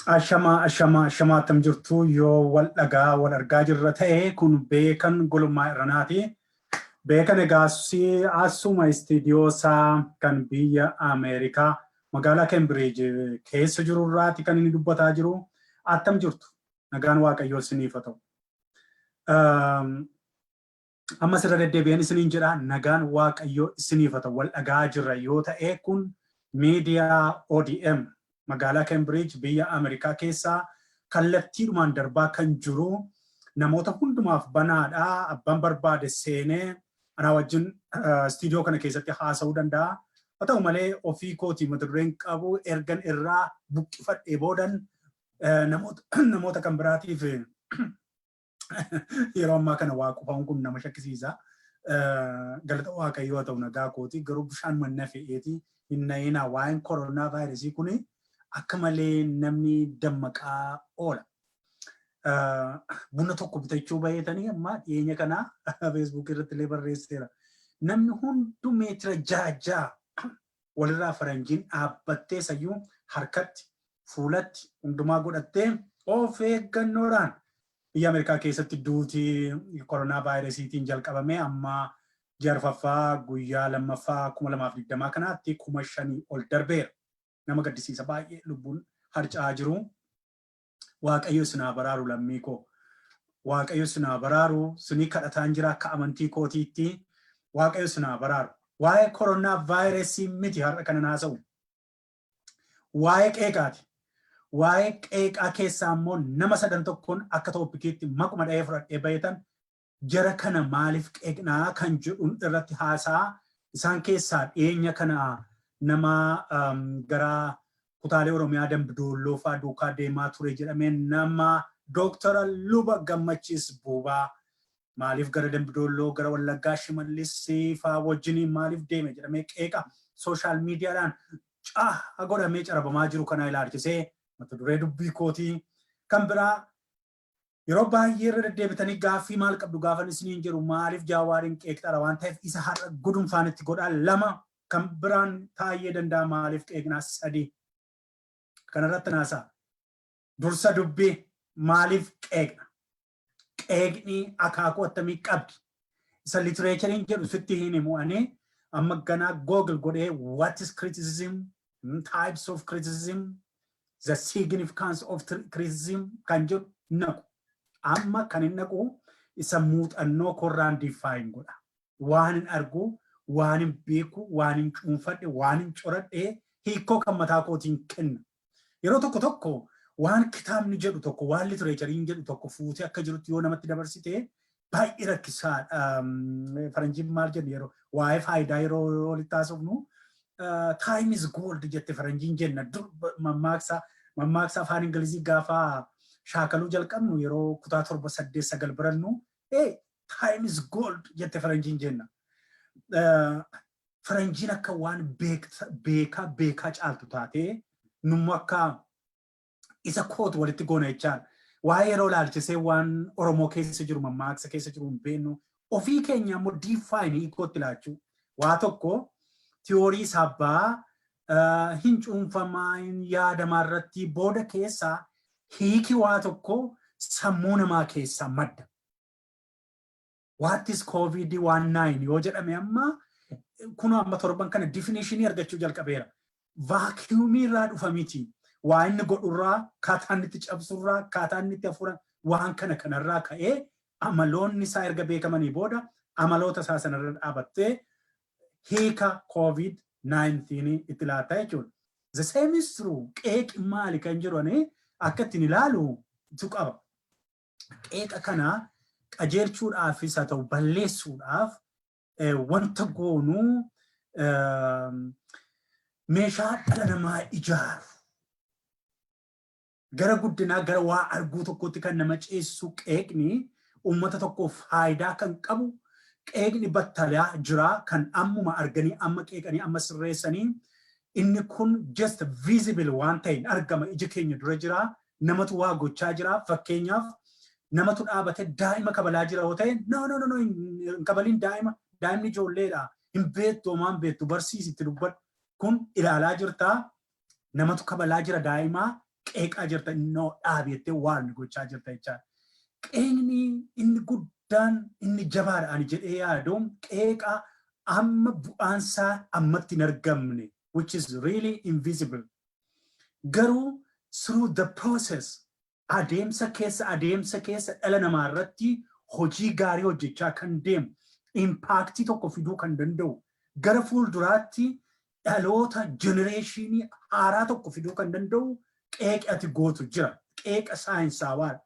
Ashama tamjurtu yoo wal dhagaa wal argaa jirra ta'e kun Beekan gulummaa Erenaati. Beekan egaasii asuma istiidiyoosaa kan biyya Ameerikaa magaalaa Cambridge keessa jirurraati kan inni dubbataa jiru. Attam jirtu nagaan Waaqayyoo isiniif haa ta'u. Amma sirra deddeebi'een isiniin jedha nagaan Waaqayyoo isiniif haa ta'u. Wal dhagaa jirra yoo ta'e kun miidiyaa ODM magaalaa Cambridge biyya Ameerikaa keessaa kallattiidhumaan darbaa kan jiru namoota hundumaaf banaadha. Abbaan barbaade seenee ana wajjin istiidiyoo kana keessatti haasa'uu danda'a. Haa ta'u malee ofii kootii mata dureen qabu ergan irraa buqqifadhee boodan namoota kan biraatiif yeroo ammaa kana waa qofaan kun nama shakkisiisa. Galata Waaqayyoo haa ta'u nagaa kooti garuu bishaan manna fe'eeti hinna'inaa waa'een koronaa vaayirasii kuni akka malee namni dammaqaa oola. Buna tokko bitachuu baay'atanii amma dhiyeenya kana Facebook irratti illee barreesseera. Namni hunduu meetira jaajaa walirraa faranjiin dhaabbattee sayyuu harkatti fuulatti hundumaa godhattee of eeggannoodhaan biyya Ameerikaa keessatti duutii koronaa vaayirasiitiin jalqabame amma jarfaffaa guyyaa lammaffaa 2020 kanaatti 5,000 ol darbeera. Nama gaddisiisa baay'ee lubbuun harca'aa jiru. Waaqayyo sinaa baraaru lammii koo. Waaqayyo sinaa baraaru sinii kadhataan jira akka amantii kootiitti. Waaqayyo sinaa baraaru. Waa'ee koronaa vaayirasii miti har'a kana naasa'u. Waa'ee qeeqaati. Waa'ee qeeqaa keessaa immoo nama sadan tokkoon akka tooppikiitti maquma dha'ee fudhadhee bayetan jara kana maaliif qeeqnaa kan jedhuun irratti haasaa isaan keessaa dhiyeenya kana nama gara kutaalee Oromiyaa Dambidolloo fa'aa duukaa deemaa ture jedhamee nama Dooktara Luba Gammachis Buba maaliif gara Dambidolloo gara Wallaggaa Shimallis fa'aa wajjiniin maaliif deeme jedhamee qeeqa sooshaal miidiyaadhaan godhamee carabamaa jiru kana ilaalchisee mata duree dubbii kootii kan biraa yeroo baay'ee irra deddeebitanii gaaffii maal qabdu gaafan isiniin jedhu maaliif Jawaariin qeeqxara waan ta'eef isa har'a gudunfaan itti godhaa lama kan biraan Taayee Danda'aa maaliif qeeqnaa sadii kanarratti naasaa dursa dubbii maaliif qeeqna qeeqni akaakuu attamii qabdi isa litireechariin jedhu sitti hin himu'anii amma ganaa Google godhee what is criticism types of criticism the significance of criticism kan jedhu naqu amma kan hin naqu isa muuxannoo korraan define godha waan hin argu waan hin beeku waan hin cuunfadhe waan hin coradhe hiikoo kan mataa kootiin kenna yeroo tokko tokko waan kitaabni jedhu tokko waan litireechariin jedhu tokko fuutee akka jirutti yoo namatti dabarsite baay'ee rakkisaadha. Faranjiin maal jedhu yeroo waa'ee faayidaa yeroo walitti haasofnu time is gold jette faranjiin jenna mammaaksa afaan Ingilizii gaafa shaakaluu jalqabnu yeroo kutaa 7, 8, 9 barannu time is gold jette faranjiin jenna. Faranjiin akka waan beekaa caaltu taatee nummo akka isa kootu walitti goona jechaan waa'ee yeroo ilaalchisee waan Oromoo keessa jiru mammaaksa keessa jiru hin beeknu ofii keenya immoo define hiikootti ilaachuu waa tokko tiyoorii sabbaa hin cuunfamaa hin yaadamaa irratti booda keessaa hiiki waa tokko sammuu namaa keessaa madda. What is COVID-19 yoo jedhame amma kunoo amma torban kana definitionii argachuu jalqabeera. Vaakiyuumii irraa dhufa miti. Waa inni godhurraa, kaataa inni itti cabsurraa, kaataa inni itti hafuuraa waan kana kanarraa ka'ee amaloonni isaa erga beekamanii booda amaloota isaa sanarra dhaabattee hiika COVID-19 itti laattaa jechuudha. The same is true. Qeeqi maali kan jedhani akka ittiin ilaalu tu qaba. Qeeqa kana qajeelchuudhaafis haa ta'u balleessuudhaaf wanta goonuu meeshaa dhala namaa ijaaru. Gara guddinaa gara waa arguu tokkotti kan nama ceessu qeeqni uummata tokkoof faayidaa kan qabu qeeqni battalaa jira kan ammuma arganii amma qeeqanii amma sirreessanii inni kun just visible waan ta'in argama ija keenya dura jira namatu waa gochaa jira fakkeenyaaf namatu dhaabate daa'ima kabalaa jira yoo ta'e no hin kabaliin daa'imni ijoolleedha hin beektu homaan beektu barsiisitti dubbadhu kun ilaalaa jirtaa namatu kabalaa jira daa'imaa qeeqaa jirta innoo dhaabettee waan gochaa jirta jechaadha. Qeeqni inni guddaan inni jabaadha ani jedhee yaadu qeeqaa amma bu'aansaa ammatti hin argamne which is really invisible. Garuu through the process adeemsa keessa dhala namaa irratti hojii gaarii hojjechaa kan deemu impaaktii tokko fiduu kan danda'u gara fuulduraatti dhaloota jenereeshinii haaraa tokko fiduu kan danda'u qeeqa ati gootu jira. Qeeqa saayinsaawaadha.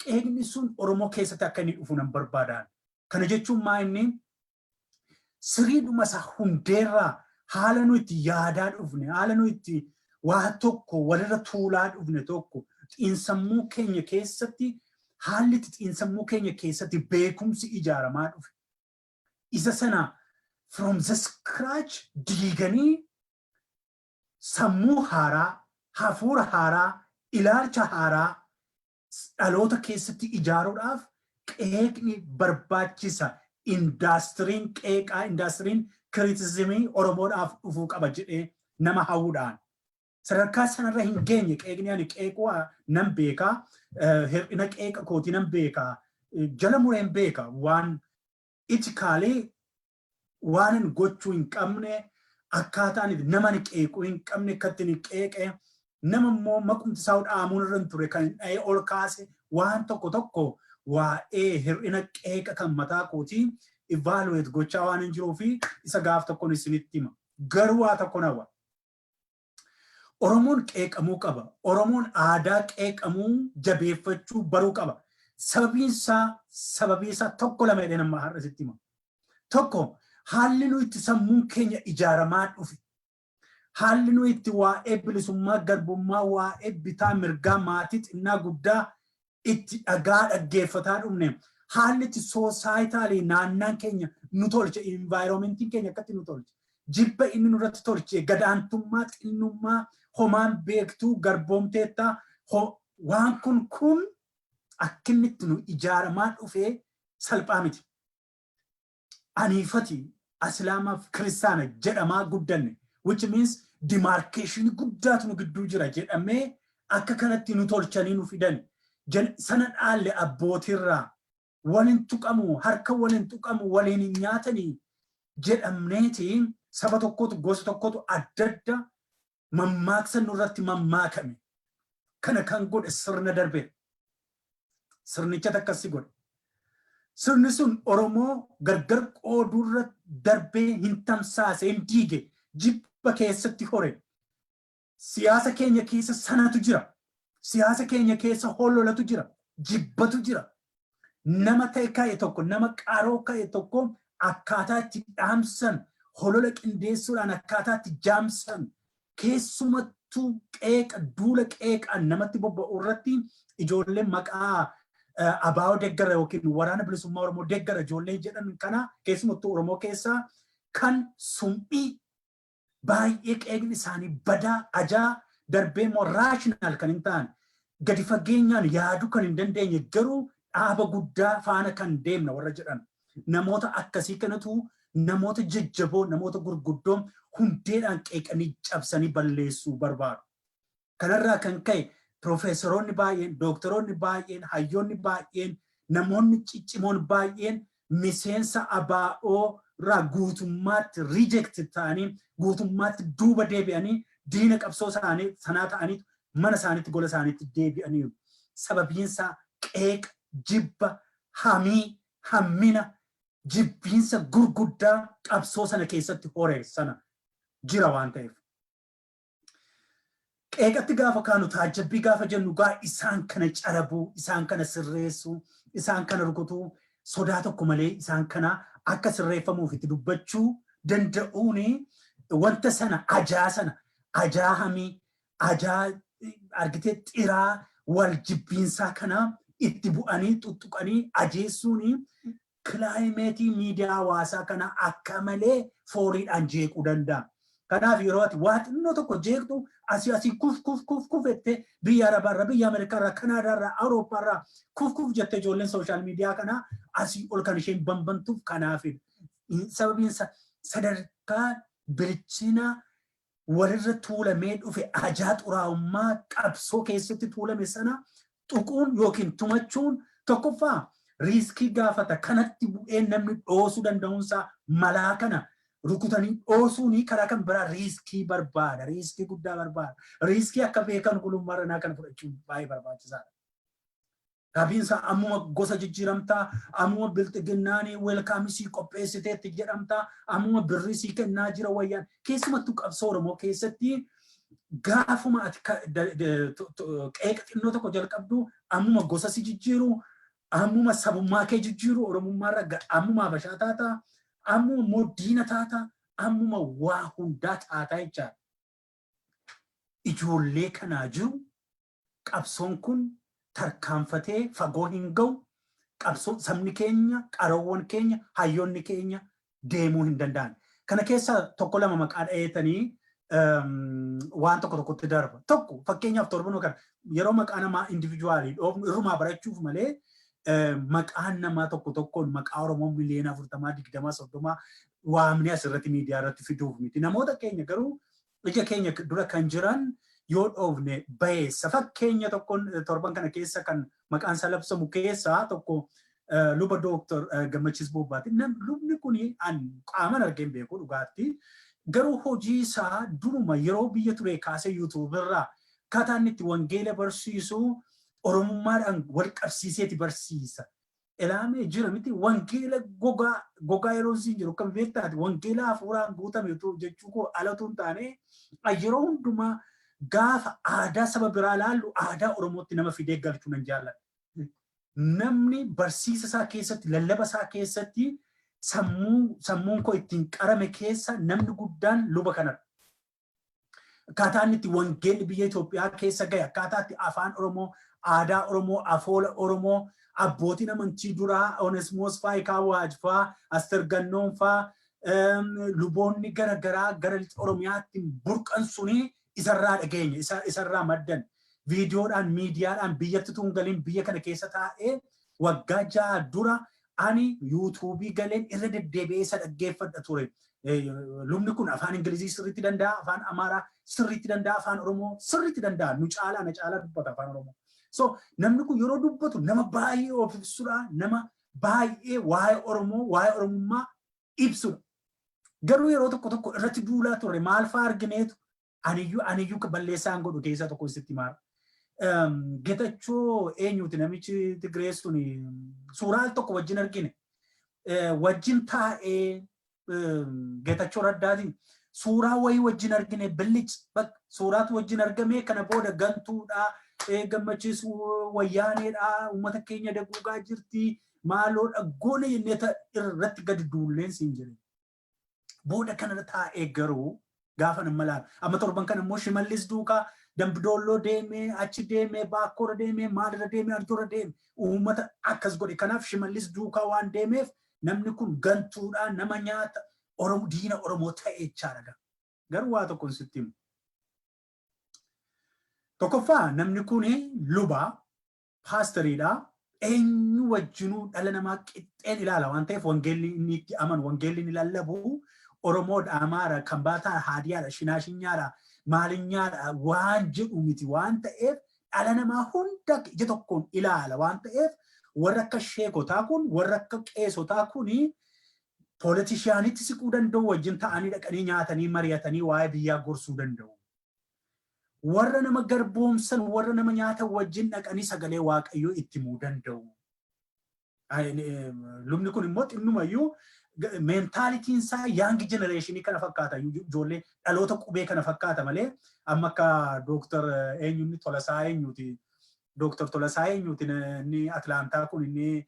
Qeeqni sun Oromoo keessatti akka inni dhufu nan barbaadan. Kana jechuun maa inni siriidhuma isaa hundeerraa haala nu itti yaadaa dhufne, haala nu itti waa tokko walirra tuulaa dhufne tokko xiinsammuu keenya keessatti haalli itti xiinsammuu keenya keessatti beekumsi ijaaramaa dhufe. Isa sana from the scratch diiganii sammuu haaraa, hafuura haaraa, ilaalcha haaraa dhaloota keessatti ijaaruudhaaf qeeqni barbaachisa. Indastiriin qeeqaa, indastiriin kiriitizimii Oromoodhaaf dhufuu qaba jedhee nama hawwuudhaan. Sadarkaa sanarra hin geenye qeeqni ani qeequu nan beekaa, hir'ina qeeqa kootii nan beekaa, jala mureen beeka waan itikaalee waan gochuu hin qabne akkaataan nama ni qeequu hin qabne akkatti ni qeeqe nama immoo maqumti isaa dhaamuun irra ture kan dha'ee ol kaase waan tokko waa'ee hir'ina qeeqa kan mataa kootii evaluate gochaa waan hin jiruu fi isa gaaf tokkoon isinitti hima. Garuu waa tokko nawa. Oromoon qeeqamuu qaba. Oromoon aadaa qeeqamuu jabeeffachuu baruu qaba. Sababiin isaa tokko lama jedhee nama har'a sitti hima. Tokko haalli nu itti sammuun keenya ijaaramaa dhufe. Haalli nu itti waa'ee bilisummaa garbummaa, waa'ee bitaa mirgaa maatii xinnaa guddaa itti dhaggeeffataa dhufne. Haalli itti soosaayitaalii naannaan keenya nu tolche, envaayiroomentiin keenya akkatti nu tolche. Jibba inni nurratti tolche, gadaantummaa, xinnummaa, homaan beektuu, garboomteettaa, waan kun akkinitti nu ijaaramaa dhufee salphaa miti. Aniifati Islaamaaf Kiristaana jedhamaa guddanne, which means demarcation guddaatu nu gidduu jira jedhamee akka kanatti nu tolchanii nu fidan. Sana dhaalle abbootirraa waliin tuqamu, harka waliin tuqamu, waliin hin nyaatanii jedhamneetiin saba tokkotu gosa tokkotu adda adda mammaaksa nurratti mammaakame. Kana kan godhe sirna darbe. Sirnicha takkasii godhe. Sirni sun Oromoo gargar qoodurra darbee hin tamsaase, hin diige, jibba keessatti hore. Siyaasa keenya keessa sanatu jira. Siyaasa keenya keessa hololatu jira. Jibbatu jira. Nama ta'e ka'e tokko, nama qaroo ka'e tokko akkaataa itti dhaamsan, holola qindeessuudhaan akkaataa itti jaamsan, keessumattuu qeeqa, duula qeeqaan namatti bobba'u irratti ijoolleen maqaa abaa'oo deeggara yookiin waraana bilisummaa Oromoo deeggara ijoollee jedhan kana keessumattuu Oromoo keessaa kan sum'ii baay'ee qeeqni isaanii badaa ajaa darbee immoo raashinaal kan hin taane gadi fageenyaan yaaduu kan hin dandeenye garuu dhaaba guddaa faana kan deemna warra jedhan namoota akkasii kanatu namoota jajjaboo namoota gurguddoo hundeedhaan qeeqanii cabsanii balleessuu barbaadu. Kanarraa kan ka'e Profeesoroonni baay'een, doktoroonni baay'een, hayyoonni baay'een, namoonni ciccimoon baay'een miseensa abaa'oo irraa guutummaatti reject ta'anii guutummaatti duuba deebi'anii diina qabsoo isaanii sanaa ta'anii mana isaaniitti gola isaaniitti deebi'anii sababiinsa qeeqa, jibba, hamii, hammina, jibbiinsa gurguddaa qabsoo sana keessatti hore sana jira waan ta'eef. Qeeqatti gaafa kaanu taajjabbii gaafa jennu gaa isaan kana carabuu, isaan kana sirreessuu, isaan kana rukutuu, sodaa tokko malee isaan kana akka sirreeffamuuf itti dubbachuu danda'uuni wanta sana, ajaa hamii, ajaa argitee xiraa wal jibbiinsaa kana itti bu'anii tuttuqanii ajeessuuni kilaayimeetii miidiyaa hawaasaa kana akka malee fooriidhaan jeequu danda'a. Kanaaf yeroo ati waa xinnoo tokko jeeqtu asii kuf jettee biyya Arabaarraa, biyya Ameerikaarraa, Kanaadaarraa, Awurooppaarraa kuf jettee ijoolleen sooshaal miidiyaa kanaa asii ol kan isheen bambantuuf kanaafidha. Sababiin sadarkaa bilchina walirra tuulamee dhufe ajaa xuraa'ummaa qabsoo keessatti tuulame sana tuquun yookiin tumachuun tokkoffaa riiskii gaafata kanatti bu'ee namni dhoosuu danda'uunsaa malaa kana rukutanii dhoosuuni karaa kan biraa riiskii barbaada riiskii guddaa barbaada riiskii akka beekan gulummaa ranaa kana fudhachuun baay'ee barbaachisaadha. Dhabiinsa ammuma gosa jijjiiramtaa ammuma bilxiginnaanii weelkaamisii qopheessiteetti jedhamtaa ammuma birrisii kennaa jira wayyaan keessumattuu qabsoo Oromoo keessatti gaafuma ati qeeqa xinnoo tokko jalqabdu ammuma gosa si jijjiiru ammuma sabummaa kee jijjiiru Oromummaarra ammuma Habashaa taata ammuma immoo diina taata ammuma waa hundaa taataa jechaadha. Ijoollee kanaa jiru qabsoon kun tarkaanfatee fagoo hin ga'u qabsoo sabni keenya qaroowwan keenya hayyoonni keenya deemuu hin danda'an. Kana keessaa tokko lama maqaa dhaheetanii waan tokko tokkotti darba. Tokko fakkeenyaaf torbanoo kana yeroo maqaa namaa individuaalii dhoofnu irrumaa barachuuf malee maqaan namaa tokko tokkoon maqaa Oromoo miliyoona 40 20 30 waamni asirratti miidiyaa irratti fiduuf miti. Namoota keenya garuu ija keenya dura kan jiran yoo dhoofne bayeessa fakkeenya tokkoon torban kana keessa kan maqaan isaa labsamu keessaa tokko luba Dooktor Gammachis Bubaati. Lubni kuni an qaaman argeen beeku dhugaatti garuu hojii isaa duruma yeroo biyya ture kaasee YouTube irraa akkaataa inni itti wangeela barsiisu Oromummaadhaan wal qabsiiseeti barsiisa. Ilaamee jira miti wangeela gogaa yeroo siin jiru kan beektaati wangeela hafuuraan guutame jechuu koo alatu hin taane yeroo hundumaa gaafa aadaa saba biraa laallu aadaa Oromootti nama fidee galchuu nan jaalladha. Namni barsiisa isaa keessatti lallaba isaa keessatti sammuun koo ittiin qarame keessa namni guddaan luba kanadha. Akkaataa inni itti wangeelli biyya Itoophiyaa keessa gahe akkaataa itti afaan Oromoo aadaa Oromoo afoola Oromoo abbootiin amantii duraa Onesmoos faa Ikaawwaaj faa Aster Gannoon faa luboonni garaagaraa gara Oromiyaatti burqan suni isarraa dhageenya isarraa maddan viidiyoodhaan miidiyaadhaan biyyatti tuungaliin biyya kana keessa taa'ee waggaa 6 dura ani yuutuubii galeen irra deddeebi'ee isa dhaggeeffadha ture. Lubni kun afaan Ingilizii sirriitti danda'a, afaan Amaaraa sirriitti danda'a, afaan Oromoo sirriitti danda'a. Nu caalaa na caalaa dubbata afaan Oromoo. So namni kun yeroo dubbatu nama baay'ee of ibsudha, nama baay'ee waa'ee Oromoo, waa'ee Oromummaa ibsudha. Garuu yeroo tokko tokko irratti duulaa turre maal fa'aa argineetu aniyyuu balleessaan godhu keessa tokko sitti maara. Getachoo eenyuuti namichi Tigreessuun suuraa tokko wajjin argine wajjin taa'ee Getachoo Raddaatiin suuraa wayii wajjin argine billichi suuraatu wajjin argame kana booda gantuudha Gammachis wayyaaneedha uummata keenya daguugaa jirti maaloodha goone jennee irratti gadi duulleen siin jedhe. Booda kanarra taa'ee garuu gaafa nama laala. Amma torban kana immoo Shimallis duukaa Dambidolloo deemee achi deemee Baakkoora deemee maalirra deemee Arjoorra deemee uummata akkas godhe. Kanaaf Shimallis duukaa waan deemeef namni kun gantuudha nama nyaata diina Oromoo ta'e jechaadha. Garuu waa tokkoon sitti himu. Tokkoffaa namni kun luba paastoriidha. Eenyu wajjinuu dhala namaa qixxeen ilaala waan ta'eef wangeelli inni itti amanu wangeelli inni lallabu Oromoodha, Amaara, Kambaataa, Haadiyaadha, Shinaashinyaadha, Maalinyaadha waan jedhu miti waan ta'eef dhala namaa hunda ija tokkoon ilaala waan ta'eef warra akka sheekotaa kun warra akka qeesotaa kuni pooletishaanitti siquu danda'u wajjin ta'anii dhaqanii nyaatanii mari'atanii waa'ee biyyaa gorsuu danda'u. Warra nama garboomsan warra nama nyaatan wajjin dhaqanii sagalee Waaqayyoo itti himuu danda'u. Lubni kun immoo xinnumayyuu meentaalitiin isaa yaangi jenereeshinii kana fakkaata ijoollee dhaloota qubee kana fakkaata malee amma akka Dooktar eenyuun Tolasaa eenyuuti Dooktar Tolasaa eenyuuti inni Atlaantaa kun inni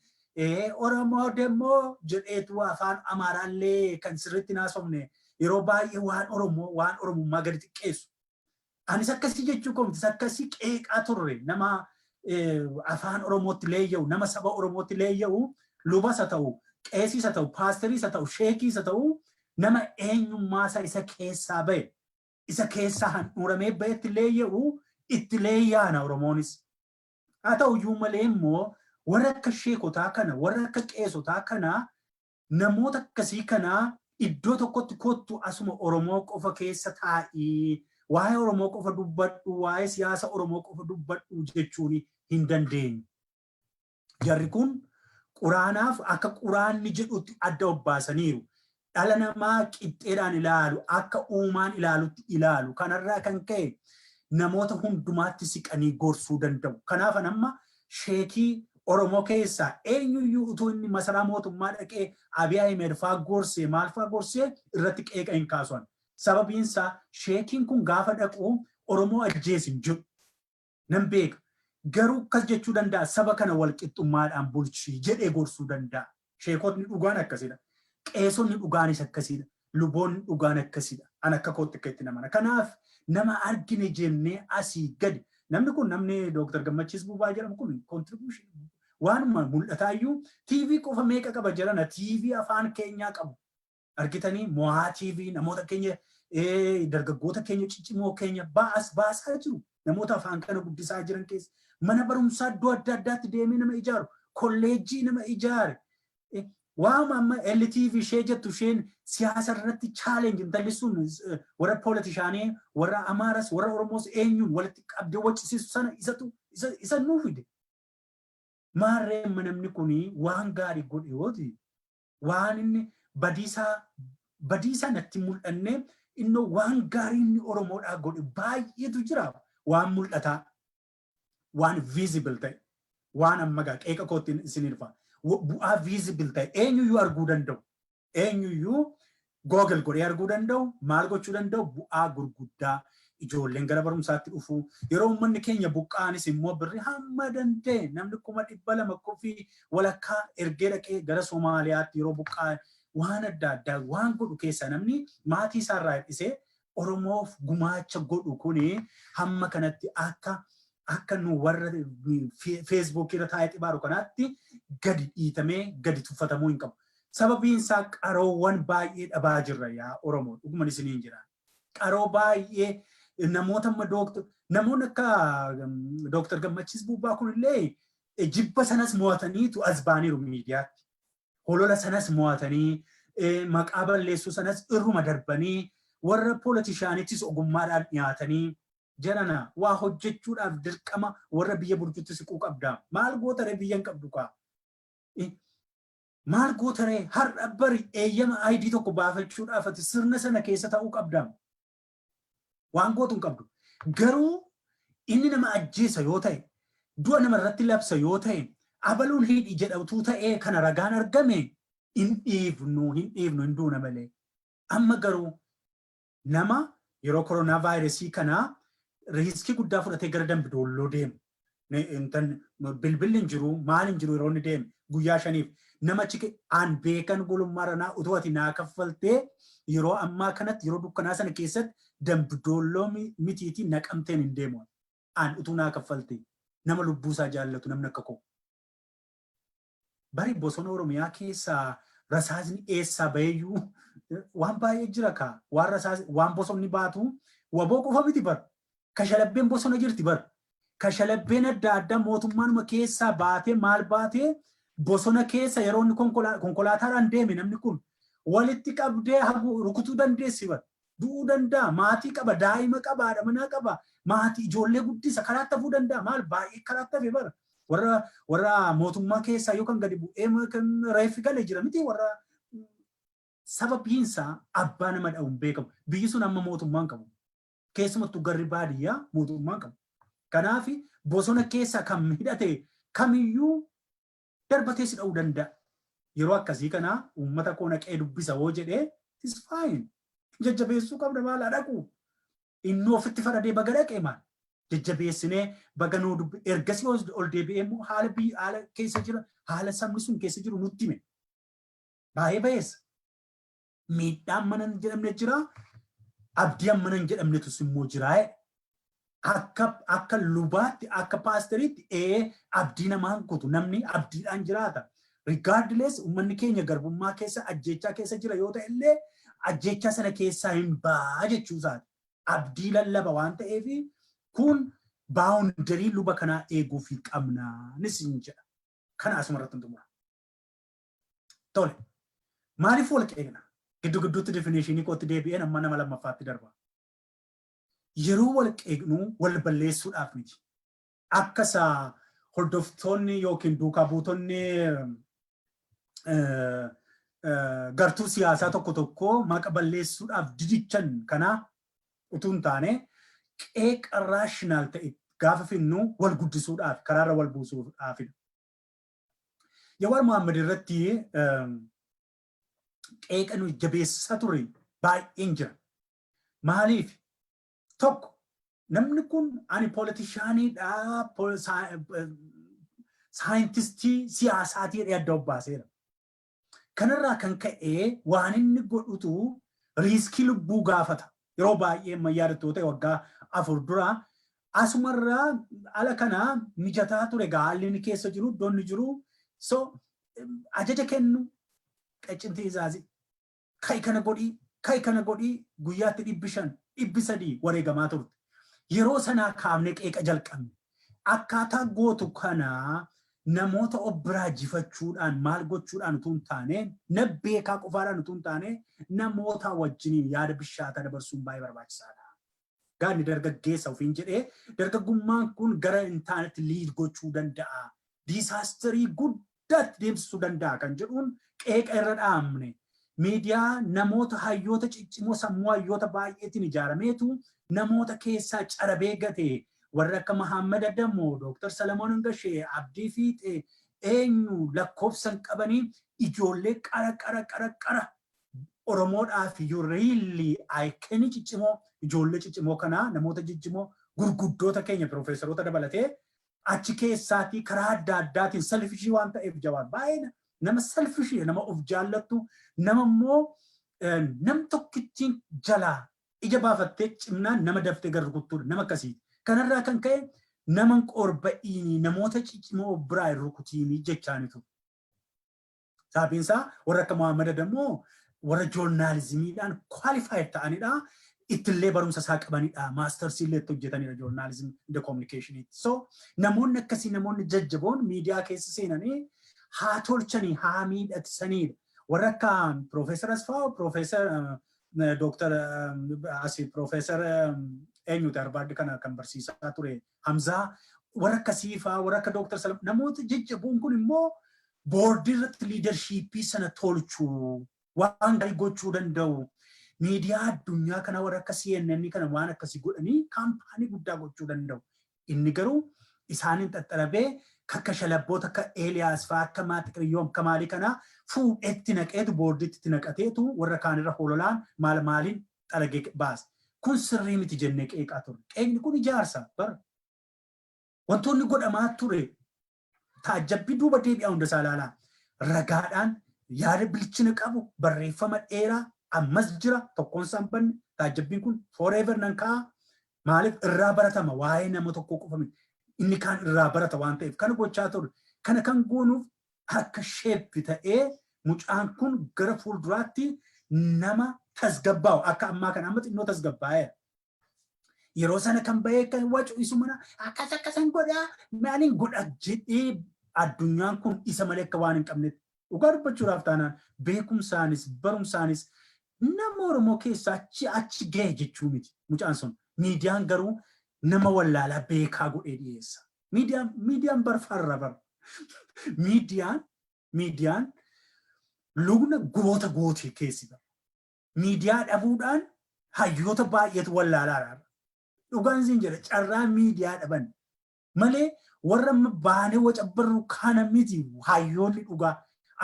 Oromoo deemmoo jedheetu afaan Amaaraallee kan sirriitti naasofne yeroo baay'ee waan Oromummaa gadi xiqqeessu. Anis akkasii jechuu koomtis akkasii qeeqaa turre nama afaan Oromootti leeyya'u nama saba Oromootti leeyya'u lubas haa ta'u qeesiis haa ta'u paastariis haa ta'u sheekiis haa ta'u nama eenyummaa isa keessaa ba'e isa keessaa handhuuramee ba'etti leeyya'u itti leeyyaana Oromoonis. Haa ta'u iyyuu malee immoo warra akka sheekotaa kana warra akka qeesotaa kana namoota akkasii kana iddoo tokkotti kottu asuma Oromoo qofa keessa taa'ii waa'ee Oromoo qofa dubbadhu waa'ee siyaasa Oromoo qofa dubbadhu jechuun hin dandeenyu. Jarri kun quraanaaf akka quraanni jedhutti adda obbaasaniiru. Dhala namaa qixxeedhaan ilaalu akka uumaan ilaalutti ilaalu. Kanarraa kan ka'e namoota hundumaatti siqanii gorsuu danda'u. Kanaaf amma sheekii Oromoo keessaa eenyuyyuu utuu inni masaraa mootummaa dhaqee Abiy Ahmed faa gorsee maal faa gorsee irratti qeeqa hin kaasuan. Sababiinsaa sheekiin kun gaafa dhaqu Oromoo ajjeesin jiru. Nan beeka. Garuu akkas jechuu danda'a saba kana wal qixxummaadhaan bulchii jedhee gorsuu danda'a. Sheekotni dhugaan akkasidha. Qeesonni dhugaanis akkasidha. Luboonni dhugaan akkasidha. An akka kootti akka itti namana. Kanaaf nama argine jennee asii gadi. Namni kun namni Dr. Gammachis Bubaa jedhamu kun contribution waanuma mul'ataayyuu TV qofa meeqa qaba jedhana TV afaan keenyaa qabu. Argitanii mo'aa TV namoota keenya dargaggoota keenya ciccimoo keenya baasaa jiru. Namoota afaan kana guddisaa jiran keessa mana barumsaa iddoo adda addaatti deemee nama ijaaru kolleejjii nama ijaare waama amma LTV ishee jettu isheen siyaasa irratti challenge intalli sun warra politishaanii warra Amaaras warra Oromoos eenyuun walitti qabdee waccisiisu sana isa nuu fide. Maarree namni kuni waan gaarii godhe yooti waan inni badiisaa natti mul'anne innoo waan gaarii inni Oromoodhaa godhe baay'eetu jira. Waan mul'ataa waan visible ta'e waan amma qeeqa kootiin isin irfaa bu'aa visible ta'e eenyuyyuu arguu danda'u eenyuyyuu Google godhee arguu danda'u maal gochuu danda'u bu'aa gurguddaa ijoolleen gara barumsaatti dhufu yeroo uummanni keenya buqqaanis immoo birri hamma danda'e namni 200,000 fi walakkaa ergee dhaqee gara Somaaliyaatti yeroo buqqaa waan adda addaa waan godhu keessa namni maatii isaarraa hir'isee Oromoof gumaacha godhu kuni hamma kanatti akka nu warra Facebook irra taa'ee xibaaru kanaatti gadi dhiitamee gadi tuffatamuu hin qabu. Sababiin isaa qaroowwan baay'ee dhabaa jirra yaa Oromoo dhuguman isiniin jira. Qaroo baay'ee namoota namoonni akka Dr. Gammachis Bubaa kunillee jibba sanas mo'ataniitu as baaniiru miidiyaatti. Holola sanas mo'atanii maqaa balleessuu sanas irruma darbanii warra politishaanittis ogummaadhaan dhiyaatanii jarana waa hojjechuudhaaf dirqama warra biyya bulchuutti siquu qabda. Maal gootare biyyan qabdu kaa? Maal gootare har'a bari eeyyama ID tokko baafachuudhaaf ati sirna sana keessa ta'uu qabda. Waan gootu hin qabdu. Garuu inni nama ajjeesa yoo ta'e, du'a nama irratti labsa yoo ta'e, abaluun hidhi jedhamtuu ta'ee kana ragaan argame hin dhiifnu duuna malee. Amma garuu nama yeroo koronaa vaayirasii kanaa riiskii guddaa fudhatee gara Dambidolloo deemu. Bilbilli hin jiru, maal hin jiru yeroo inni deemu guyyaa 5 namachi aan beekan gulummaarranaa utuu ati naa kaffaltee yeroo ammaa kanatti yeroo dukkanaa sana keessatti Dambidolloo mitiitii naqamteen hin deemu. Aan utuu naa kaffaltee nama lubbuusaa jaallatu namni akka koo. Bari bosona Oromiyaa keessaa rasaasni eessaa baheeyyuu waan baay'ee jira kaa waan rasaasni waan bosonni baatu waboo qofa miti bar kashalabbeen bosona jirti bar kashalabbeen adda addaa mootummaanuma keessaa baatee maal baatee bosona keessa yeroo inni konkolaataadhaan deeme namni kun walitti qabdee rukutuu dandeessi bar du'uu danda'a maatii qaba daa'ima qaba haadha manaa qaba maatii ijoollee guddisa karaatti hafuu danda'a maal baay'ee karaatti hafe bar warra mootummaa keessaa yookaan gadi bu'ee kan reeffi galee jira miti warra sababiinsaa abbaa nama dha'uun beekamu biyyi sun amma mootummaan qabu keessumattuu garri baadiyyaa mootummaan qabu kanaaf bosona keessaa kan hidhate kamiyyuu darbatee si dha'uu danda'a yeroo akkasii kanaa uummata koo naqee dubbisa hoo jedhee is fine jajjabeessuu qabda maal dhaqu inni ofitti fadhadee baga dhaqee maal jajjabeessinee baga nuu dubbi ergasii ol deebi'ee immoo haala keessa jira haala sabni sun keessa jiru nutti hime baay'ee bayeessa. Miidhaan mana hin jedhamne jira abdii mana hin jedhamnetus immoo jira akka lubaatti akka paasteriitti abdii namaan kutu namni abdiidhaan jiraata regardless uummanni keenya garbummaa keessa ajjechaa keessa jira yoo ta'e illee ajjechaa sana keessaa hin baa jechuusaati abdii lallaba waan ta'eef kun baawundarii luba kanaa eeguuf qabnaanis hin jedha kana asumarratti xumura tole maaliif wal qeeqna gidduutti definitionii kootti deebi'een amma nama lammaffaatti darba. Yeroo wal qeeqnu wal balleessuudhaaf miti. Akka isaa hordoftoonni yookiin duukaa buutonni gartuu siyaasaa tokko maqa balleessuudhaaf didichan kana utuu hin taane qeeqa raashinaal ta'e gaafa finnu wal guddisuudhaaf karaarra wal buusuudhaafidha. Jawar Mohammed irratti qeeqa nu jabeessaa ture baay'een jira. Maaliif? Tokko namni kun ani poolitishaaniidha saayintistii siyaasaatii adda baaseera. Kanarraa kan ka'ee waan inni godhutu riiskii lubbuu gaafata. Yeroo baay'ee ammayyaadatti ta'e waggaa 4 dura asumarraa ala kana mijataa ture haalli inni keessa jiru iddoon inni jiru so ajaja kennu qaccimtii izaazi kai kana godhii guyyaatti 500 300 wareegamaa turte. Yeroo sanaa kaafne qeeqa jalqabne akkaataa gootu kanaa namoota obbiraa jifachuudhaan maal gochuudhaan utuu hin taane na beekaa qofaadhaan utuu hin taane namoota wajjiniin yaada bishaataa dabarsuun baay'ee barbaachisaadha. Gaanni dargaggeessa ofiin jedhee dargaggummaan kun gara hin taanetti liid gochuu danda'a. Disaasterii guddaatti deemsisuu danda'a kan jedhuun qeeqa irra dhaamne. Miidiyaa namoota hayyoota ciccimoo sammuu hayyoota baay'eetiin ijaarameetu namoota keessaa carabee gatee warra akka Mohammed Adammoo, Dr. Salamoon Ngashee, Abdii Fiixee, eenyu lakkoofsan qabanii ijoollee qara Oromoodhaaf really ayikanii ciccimoo ijoollee ciccimoo kanaa namoota ciccimoo gurguddoota keenya piroofeesaroota dabalatee achi keessaatii karaa adda addaatiin salfishii waan ta'eef Jawar baay'ee nama salfishii nama of jaallattu nama immoo nam tokkittiin jalaa ija baafattee cimnaan nama daftee gara rukuttuudha nama akkasii. Kanarraa kan ka'e nama qorba'ii namoota ciccimoo biraa rukutiinii jechaanitu. Saabinsaa warra akka Mohammed Adammoo warra joornaalizimiidhaan kwaalifaayiid ta'anidha. Ittillee barumsa isaa qabanidha. Maastarsii illee hojjetanidha joornaalizim the communication. So namoonni akkasii namoonni jajjaboon miidiyaa keessa seenanii haa tolchanii haa miidhagsanidha. Warra akka Piroofeesar Asfaaw, Piroofeesar Dooktar Asii, Piroofeesar eenyuti Harvard kana kan barsiisaa ture Hamzaa warra akkasii fa'aa warra akka Dooktar Salam namoota jajjaboon kun immoo boordii irratti liidarshiippii sana tolchuu waan gaarii gochuu danda'u. Miidiyaa addunyaa kana warra akka CNN kana waan akkasii godhanii kaampaanii guddaa gochuu danda'u. Inni garuu isaaniin xaxxarabee akka shalabboota akka Eeliyaas fa'aa akka Maaxiqiriyyoom akka maalii kana fuudhetti naqeetu boordiitti naqateetu warra kaanirra hololaan maaliin xalagee baasa. Kun sirrii miti jennee qeeqaa ture. Qeeqni kun ijaarsa bara. Wantoonni godhamaa ture taajjabbii duuba deebi'aa hundasaa ilaalaa. Ragaadhaan yaada bilchina qabu barreeffama dheeraa ammas jira tokkoon sambanne taajjabbiin kun forever nan ka'a. Maaliif irraa baratama waa'ee nama tokko qofame inni kaan irraa barata waan ta'eef kana gochaa ture. Kana kan goonuuf akka sheeppi ta'ee mucaan kun gara fuulduraatti nama tasgabbaa'u akka ammaa kana amma xinnoo tasgabbaa'eera. Yeroo sana kan bahee kan wacu isu mana akkasan godhaa maaliin godha jedhee addunyaan kun isa malee akka waan hin qabnetti dhugaa dubbachuudhaaf taanaan beekumsaanis barumsaanis nama Oromoo keessaa achi ga'e jechuu miti mucaan sun. Miidiyaan garuu nama wallaalaa beekaa godhee dhiyeessa. Miidiyaan barfaarra bara. Miidiyaan lugna guboota gootee keessi bara. Miidiyaa dhabuudhaan hayyoota baay'eetu wallaalaadha. Dhugaan isin jedha carraa miidiyaa dhaban malee warra baanee wacabbarru kana miti hayyoonni dhugaa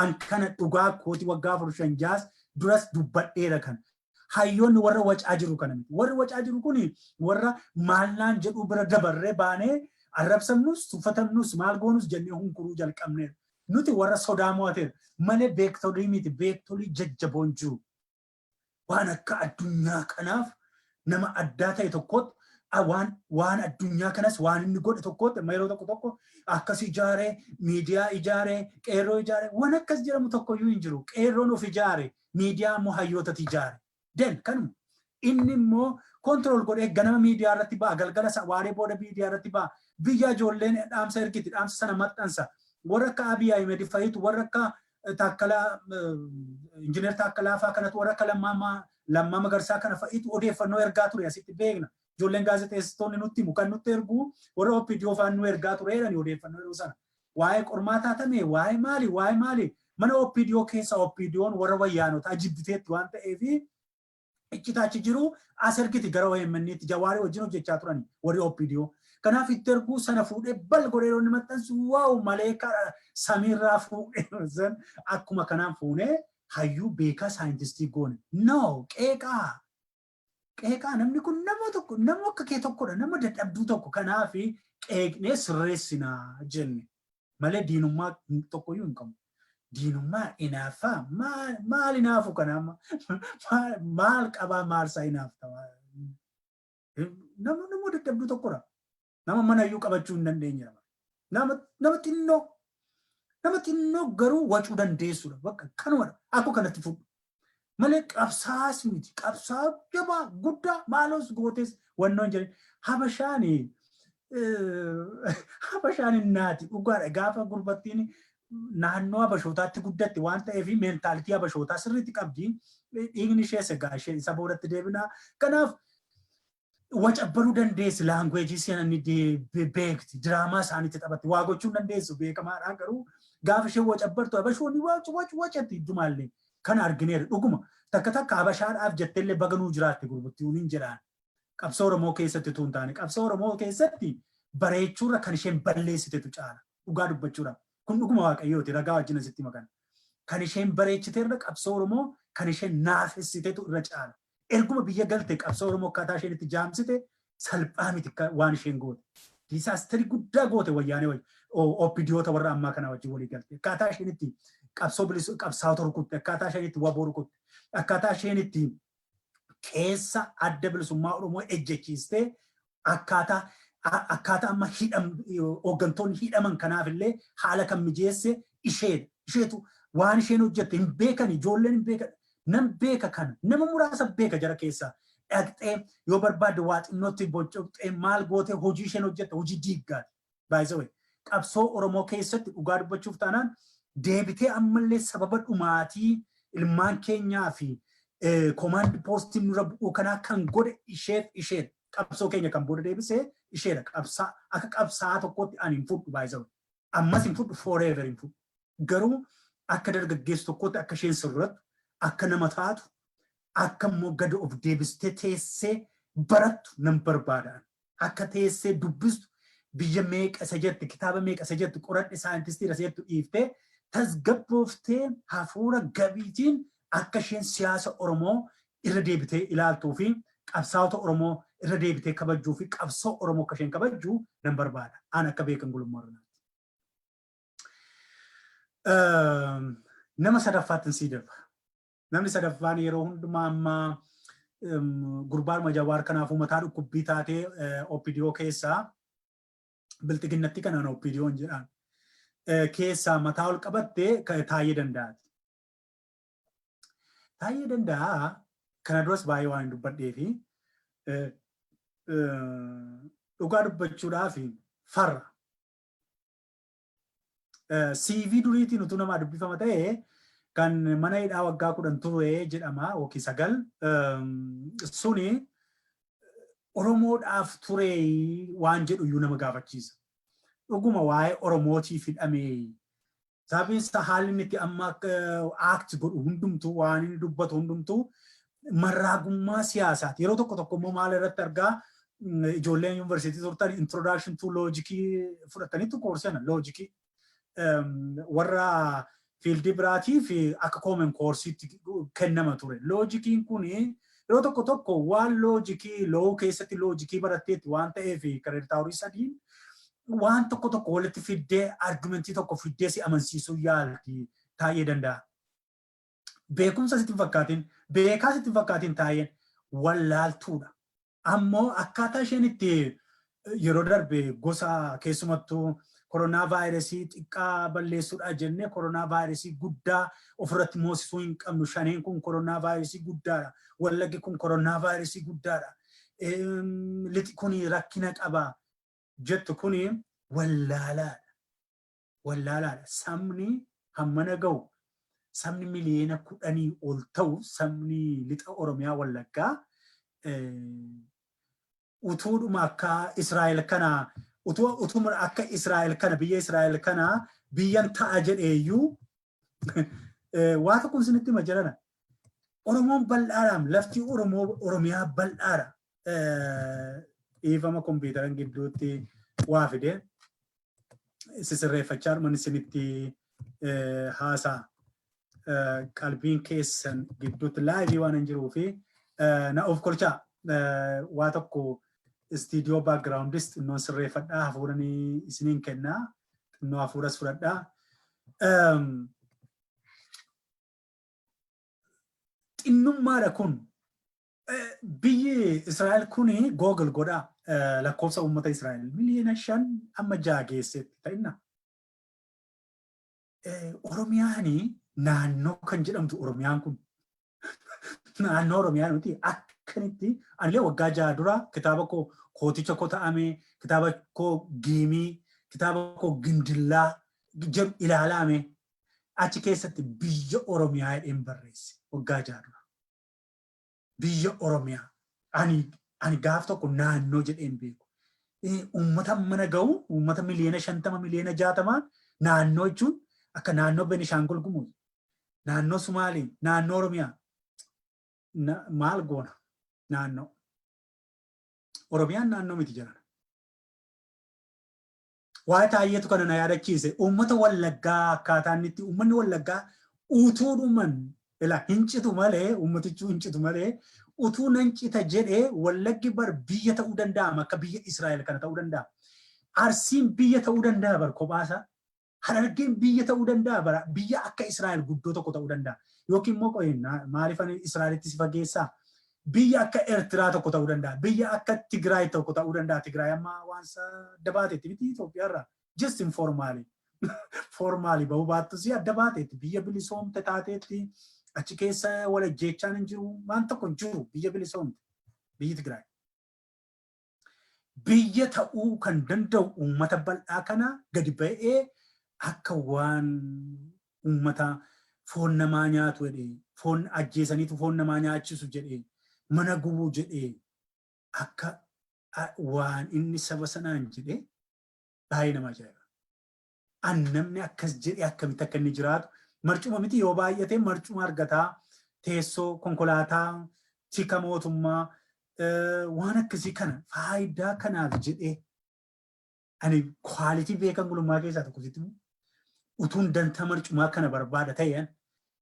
an kana dhugaa kooti waggaa 4-5 duras dubbadheera kan. Hayyoonni warra wacaa jiru kana miti. Warri wacaa jiru kuni warra maallaan jedhu bira dabarree baanee arrabsamnus tuffatamnus maal goonus jennee hunkuruu jalqabneera. Nuti warra sodaa mo'ateera malee beektolii miti beektolii jajjaboon jiru. Waan akka addunyaa kanaaf nama addaa ta'e tokkotti waan addunyaa kanas waan inni godhe tokkotti yeroo tokko akkas ijaaree miidiyaa ijaaree qeerroo ijaaree waan akkas jedhamu tokkoyyuu hin jiru. Qeerroon of ijaare miidiyaa immoo hayyootatti ijaare. Den kanuma inni immoo kontirool godhee ganama miidiyaa irratti ba'a galgala waaree booda miidiyaa irratti ba'a biyya ijoolleen dhaamsa ergiti dhaamsa sana maxxansa warra akka Abiy Ahmed fa'itu warra akka Taakkala injiinar Taakkalaa fa'aa kanatu warra akka lammaa magarsaa kana fa'iitu odeeffannoo ergaa ture asitti beekna. Ijoolleen gaazexeessitoonni nutti himu kan nutti ergu warra OPDO fa'aan nu ergaa tureedhaan odeeffannoo yeroo sana. Waa'ee qormaataa tamee waa'ee maali mana OPDO keessa OPDOon warra wayyaanotaa jibbiteetti waan ta'eef ichitaachi jiru as ergiti gara OMN'tti Jawaarii wajjin hojjechaa turani warri OPDO. Kanaaf itti erguu sana fuudhee bal godhee inni maxxansu waaw malee samiirraa fuudhee san akkuma kanaan fuunee hayyuu beekaa saayintistii goone. No qeeqaa namni kun nama akka kee tokkodha nama dadhabduu tokko kanaaf qeeqnee sirreessinaa jenne malee diinummaa tokkoyyuu hin qabu. Diinummaa inaaffaa maal inaafu kanaama maal qabaa maal inaaf ta'a. Nama dadhabduu tokkodha. Nama mana iyyuu qabachuu hin dandeenye nama xinnoo garuu wacuu dandeessudha. Bakka kanumadha. Akkuma kanatti fudhu. Malee qabsaas miti. Qabsaa jabaa guddaa maalos gootes wannoon jedhani. Habashaan naati dhugaadha. Gaafa gurbattiin naannoo habashootaatti guddatti waan ta'eef meentaalitii habashootaa sirriitti qabdi. Dhiigni ishee segaa ishee isa boodatti deebinaa. Kanaaf wacabbaruu dandeessi laangweejii seenanii beekti diraamaa isaaniitti taphatti waa gochuu dandeessu beekamaadhaan garuu gaafa ishee wacabbartu habashoonni wacatti iddumaallee kan argineera dhuguma takka habashaadhaaf jetteellee baganuu jiraatte gurgurtii hin jedhaan qabsoo Oromoo keessatti tuun taane qabsoo Oromoo keessatti bareechuurra kan isheen balleessitetu caala dhugaa dubbachuudha kun dhuguma waaqayyooti ragaa wajjin asitti makan kan isheen bareechiteerra qabsoo Oromoo kan isheen naafessitetu irra caala. Erguma biyya galte qabsoo Oromoo akkaataa isheen itti jaamsite salphaa miti waan isheen goote. Disaasterii guddaa goote wayyaanee OPDOota warra ammaa kana wajjin walii galte. Akkaataa isheen itti qabsaa'ota rukutte, akkaataa isheen itti waboo rukutte, akkaataa isheen itti keessa adda bilisummaa Oromoo ejjechiistee akkaataa amma hooggantoonni hidhaman kanaafillee haala kan mijeesse isheetu waan isheen hojjette hin beekan ijoolleen hin beekan. Nam beeka kana nama muraasa beeka jara keessa dhaqxee yoo barbaadde waa xinnootti bocoqxee maal gootee hojii isheen hojjette hojii diiggaati. Baay'isawee qabsoo Oromoo keessatti dhugaa dubbachuuf taanaan deebitee ammallee sababa dhumaatii ilmaan keenyaa fi koomaandi poostiin nurra bu'uu kanaa kan godhe isheen qabsoo keenya kan booda deebisee isheedha. Akka qabsaa tokkotti ani hin fudhu baay'isawee. Ammas hin fudhu forever hin fudhu. Garuu akka dargaggeessu tokkotti akka isheen sirrattu akka nama taatu akka immoo gad of deebistee teessee barattu nan barbaadaan akka teessee dubbistu biyya meeqa isa jetti kitaaba meeqa isa jetti qoradhe saayintistiidha isa jettu dhiiftee tasgabbooftee hafuura gabiitiin akka isheen siyaasa Oromoo irra deebitee ilaaltuu fi qabsaa'ota Oromoo irra deebitee kabajjuu fi qabsoo Oromoo akka isheen kabajjuu nan barbaada. Aan akka Beekan Gulummaa Oranaati. Nama sadaffaatti sii darba. Namni sadaffaan yeroo hundumaa amma gurbaadhuma Jawaar kanaafuu mataa dhukkubbii taatee OPDO keessaa biltiginnatti kanaan OPDO'n jedhaan keessaa mataa ol qabattee Taayee Danda'aati. Taayee Danda'aa kana duras baay'ee waan hin dubbadhee fi dhugaa dubbachuudhaaf farra. CV duriitiin utuu namaa dubbifama ta'ee kan mana hidhaa waggaa 10 ture jedhama yookiin 9 suni Oromoodhaaf ture waan jedhu iyyuu nama gaafachiisa. Dhuguma waa'ee Oromootiif hidhamee sababiinsa haalli inni itti amma aakti godhu hundumtuu waan inni dubbatu hundumtuu marraagummaa siyaasaati. Yeroo tokko immoo maal irratti argaa ijoolleen yuunivarsiitii turtan introduction to loojikii fudhataniitu koorsii loojikii warra fiildii biraatii fi akka koomen koorsiitti kennama ture. Loojikiin kun yeroo tokko waan loojikii loowuu keessatti loojikii baratteetti waan ta'eef kireeditaaworii sadiin waan tokko walitti fiddee argumentii tokko fiddee si amansiisuu yaalti Taayee Danda'a. Beekumsa sitti fakkaatiin beekaa sitti fakkaatiin Taayeen wallaaltuudha. Ammoo akkaataa isheen itti yeroo darbe gosa keessumattuu koronaa vaayirasii xiqqaa balleessuudha jennee koronaa vaayirasii guddaa ofirratti moosisuu hin qabnu. Shaneen kun koronaa vaayirasii guddaadha. Wallaggi kun koronaa vaayirasii guddaadha. Lixi kun rakkina qaba jettu kun wallaalaadha. Wallaalaadha. Sabni hammana ga'u sabni miliyoona 10 ol ta'u sabni lixa Oromiyaa Wallaggaa utuudhuma akka Israa'el kana utuma akka Israa'el kana biyya Israa'el kana biyyan ta'a jedheeyyuu waa tokko isinitti hima jirana. Oromoon bal'aadhaan lafti Oromiyaa bal'aadha. Dhiifama kompiitaran gidduutti waa fidee sisirreeffachaa dhuman isinitti haasaa qalbiin keessan gidduutti laayivii waan hin jiruu fi na of kolchaa waa tokko istiidiyoo baakgiraawundis xinnoon sirreeffadhaa hafuuranii isiniin kennaa xinnoo hafuuras fudhadhaa. Xinnummaadha kun biyyi Israa'el kuni Google godhaa lakkoofsa uummata Israa'el miliyoona 5 amma 6 geessetti ta'inna. Oromiyaani naannoo kan jedhamtu Oromiyaan kun naannoo Oromiyaa nuti akkanitti anillee waggaa 6 dura kitaaba koo kooticha koo ta'ame kitaaba koo giimii kitaaba koo gindillaa jedhu ilaalame achi keessatti biyya Oromiyaa jedheen barreesse waggaa 6 dura. Biyya Oromiyaa ani gaaf tokko naannoo jedheen beeku. Uummata mana ga'u uummata miliyoona 50 miliyoona 60 naannoo jechuun akka naannoo Benishaangul Gumuz naannoo Sumaalee naannoo Oromiyaa maal goona naannoo Oromiyaan naannoo miti jiran. Waa taayyeetu kana na yaadachiise uummata Wallaggaa akkaataan itti uummanni Wallaggaa utuudhuman ila hincitu malee uummatichi hincitu malee utuu nan cita jedhee Wallaggi bar biyya ta'uu danda'a akka biyya Israa'el kana ta'uu danda'a. Arsiin biyya ta'uu danda'a bar kophaasa. Harargeen biyya ta'uu danda'a bara biyya akka Israa'el guddoo tokko ta'uu danda'a. Yookiin immoo maaliif Israa'elitti si fageessaa? Biyya akka Eertiraa tokko ta'uu danda'a. Biyya akka Tigraay tokko ta'uu danda'a. Tigraay amma waan adda baateetti miti Itoophiyaarraa. Just informaali. Formaali bahuu baattu si adda baateetti biyya bilisoomte taateetti achi keessa wal ajjeechaan hin jiru waan tokko hin jiru biyya bilisoomte biyyi Tigraay. Biyya ta'uu kan danda'u uummata bal'aa kana gadi ba'ee akka waan uummata foon namaa nyaatu jedhee foon ajjeesaniitu foon namaa nyaachisu jedhee mana gubuu jedhee akka waan inni saba sanaan jedhee baay'ee nama ajaa'iba. Namni akkas jedhee akkamitti akka inni jiraatu marcuma miti yoo baay'ate marcuma argataa teessoo konkolaataa tika mootummaa waan akkasii kana faayidaa kanaaf jedhee ani kwaalitii beekan gulummaa keessaa tokko sitti utuun dantaa marcumaa kana barbaada ta'een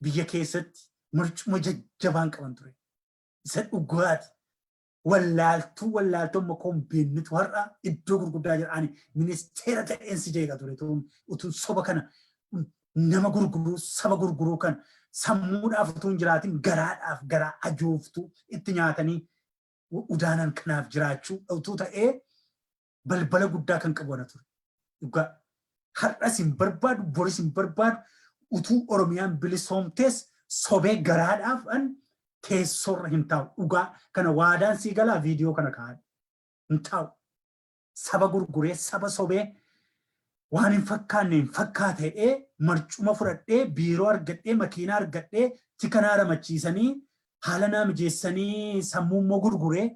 biyya keessatti marcuma jajjabaan qaban ture. Isa dhugaati wallaaltuu makoon beennitu har'a iddoo gurguddaa jedhani ministeera ta'een si jeeqa ture utuun soba kana nama gurguruu saba gurguruu kan sammuudhaaf utuun jiraatin garaadhaaf garaa ajooftu itti nyaatanii udaanan kanaaf jiraachuu utuu ta'ee balbala guddaa kan qabu ture. Dhugaa har'as hin barbaadu boris hin barbaadu utuu Oromiyaan bilisoomtees sobee garaadhaaf teessoorra hin taa'u. Dhugaa kana waadaan sii galaa viidiyoo kana kaa'adha. Hin taa'u. Saba gurguree saba sobee waan hin fakkaanne hin fakkaatee marcuma fudhadhee biiroo argadhee makiinaa argadhee tikanaa ramachiisanii haala naa mijeessanii sammuu immoo gurguree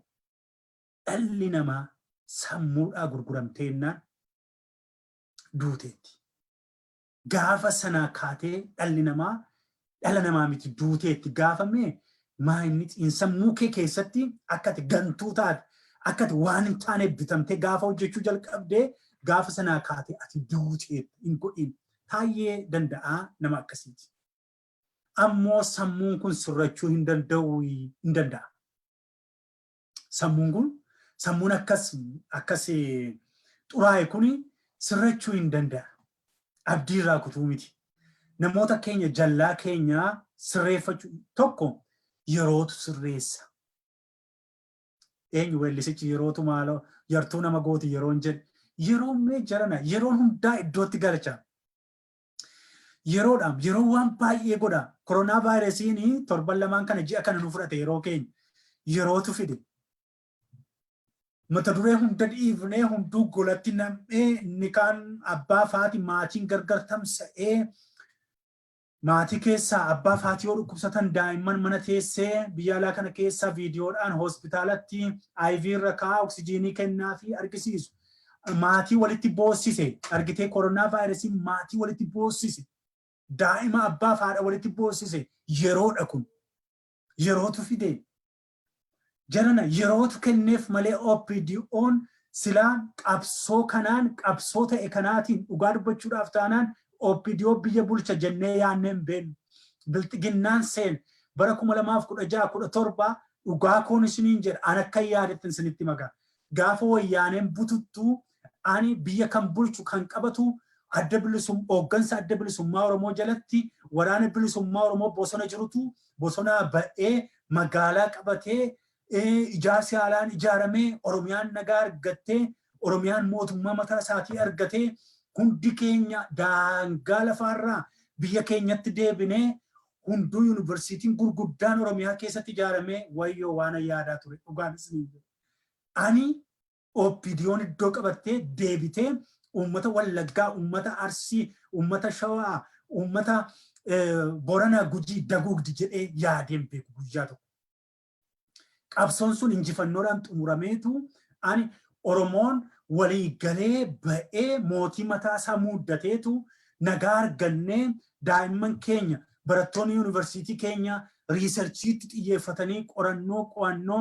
dhalli namaa sammuudhaa gurguramteennaan duuteetti. Gaafa sanaa kaatee dhalli namaa dhala namaa miti duuteetti gaafamee maa inni sammuu kee keessatti akkati gantuu taate akkati waan hin taane bitamtee gaafa hojjechuu jalqabdee gaafa sanaa kaatee ati duuteetti hin godhin. Taayee Danda'aa nama akkasiiti. Ammoo sammuun kun sirrachuu hin danda'u hin danda'a. Sammuun akkas xuraa'e kuni sirrachuu hin danda'a. Abdii irraa kutuu miti. Namoota keenya jallaa keenya sirreeffachuu tokko yerootu sirreessa. Eenyu weellisichi yerootu maaloo yartuu nama gooti yeroon jedhe yeroon mee jarana yeroon hundaa iddootti galcha. Yeroo waan baay'ee godha. Koronaa vaayirasiin torban lamaan kana ji'a kana nu fudhate yeroo keenya yerootu fide. Mata duree hunda dhiifnee hunduu golatti nam'ee inni kaan abbaa faati maatiin gargar tamsa'ee maatii keessaa abbaa fi haati yoo dhukkubsatan daa'imman mana teessee biyya alaa kana keessaa viidiyoodhaan hospitaalatti IV irra kaa'aa oksijiinii kennaa fi argisiisu. Maatii walitti boossise argitee koronaa vaayirasii maatii walitti boossise daa'ima abbaa fi haadha walitti boossise yeroodha kun yerootu fide jarana yerootu kenneef malee OPDO'n silaa qabsoo kanaan qabsoo ta'e kanaatiin dhugaa dubbachuudhaaf taanaan OPDO biyya bulcha jennee yaanneen beenu bilxiginnaan seen bara 2016-17 dhugaa koon isiniin jedha an akka yaadettin isinitti magaa gaafa wayyaaneen bututtuu ani biyya kan bulchu kan qabatu adda bilisummaa hooggansa adda bilisummaa Oromoo jalatti waraana bilisummaa Oromoo bosona jirutu bosona ba'ee magaalaa qabatee ijaarsi haalaan ijaaramee Oromiyaan nagaa argattee Oromiyaan mootummaa mataa isaatii argatee hundi keenya daangaa lafaarraa biyya keenyatti deebinee hunduu yuunivarsiitiin gurguddaan Oromiyaa keessatti ijaaramee wayyoo waan yaadaa ture dhugaan isiniin ani OPDO'n iddoo qabattee deebitee uummata Wallaggaa uummata Arsii uummata Shawaa uummata Boranaa Gujii daguugdi jedhee yaadeen beeku guyyaa tokko qabsoon sun injifannoodhaan xumurameetu ani Oromoon walii galee ba'ee mootii mataa isaa muuddateetu nagaa argannee daa'imman keenya barattoonni yuunivarsiitii keenya riisarchiitti xiyyeeffatanii qorannoo qo'annoo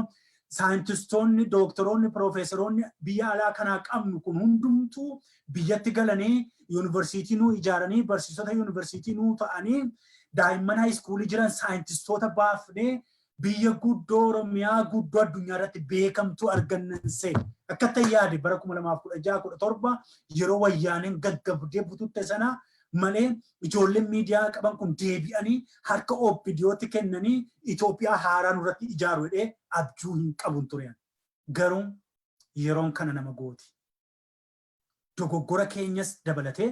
saayintistoonni dooktoroonni piroofeesaroonni biyya alaa kanaa qabnu kun hundumtuu biyyatti galanii yuunivarsiitii nuu ijaaranii barsiisota yuunivarsiitii nuu ta'anii daa'imman haayiskuulii jiran saayintistoota baafnee biyya guddoo Oromiyaa guddoo addunyaa irratti beekamtuu argannanse akka tayyaade bara 2016-17 yeroo wayyaaneen gaggabdee bututte sana malee ijoolleen miidiyaa qaban kun deebi'anii harka OPDO'tti kennanii Itoophiyaa haaraa nurratti ijaaru jedhee abjuu hin qabun turan. Garuu yeroon kana nama gooti. Dogoggora keenyas dabalatee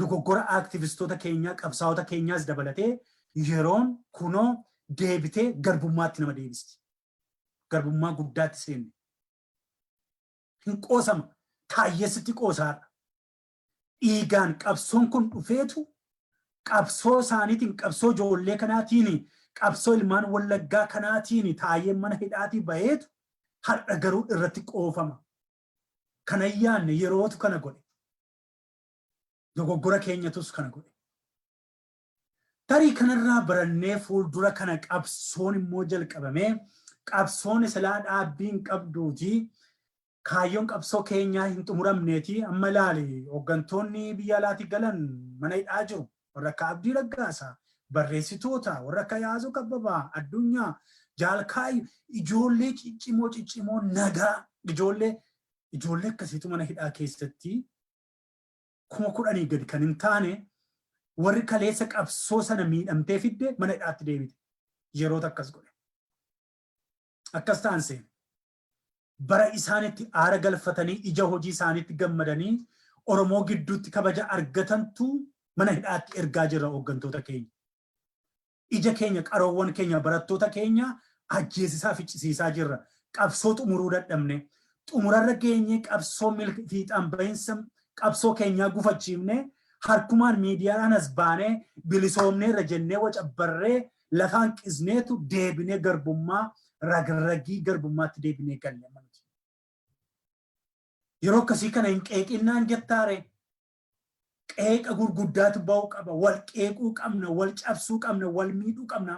dogoggora aktivistoota keenyaa qabsaa'ota keenyaas dabalatee yeroon kunoo deebitee garbummaatti nama deebisti. Garbummaa guddaatti seenne. Hin qoosama. Taayyeesitti qoosaadha. Dhiigaan qabsoon kun dhufeetu qabsoo isaaniitiin qabsoo ijoollee kanaatiin qabsoo ilmaan Wallaggaa kanaatiin Taayyeen mana hidhaatii baheetu har'a garuu irratti qoofama. Kana yaanne yerootu kana godhe. Dogoggora keenyatus kana godhe. Tarii kanarraa barannee fuuldura kana qabsoon immoo jalqabamee qabsoon silaa dhaabbiin qabduuti kaayyoon qabsoo keenyaa hin xumuramneeti amma ilaali hooggantoonni biyya alaatii galan mana hidhaa jiru warra akka Abdii Raggaasaa barreessitoota warra akka Yaazuu Kabbabaa addunyaa jaalkaayu ijoollee ciccimoo nagaa ijoollee akkasiitu mana hidhaa keessatti 10,000 gadi kan hin taane warri kaleessa qabsoo sana miidhamtee fidde mana hidhaatti deebite yeroota akkas godhe akkas ta'an seene bara isaanitti aara galfatanii ija hojii isaaniitti gammadanii Oromoo gidduutti kabaja argatantu mana hidhaatti ergaa jirra hooggantoota keenya ija keenya qaroowwan keenya barattoota keenya ajjeesisaa ficcisiisaa jirra qabsoo xumuruu dadhabne xumurarra geenye qabsoo fiixaan bahinsa qabsoo keenyaa gufachiifne harkumaan miidiyaadhaan as baanee bilisoomnee irra jennee wacabbarree lafaan qisneetu deebinee garbummaa ragragii garbummaatti deebinee galle manuti. Yeroo akkasii kana hin qeeqinnaan jettaare qeeqa gurguddaatu ba'uu qaba wal qeequu qabna wal cabsuu qabna wal miidhuu qabna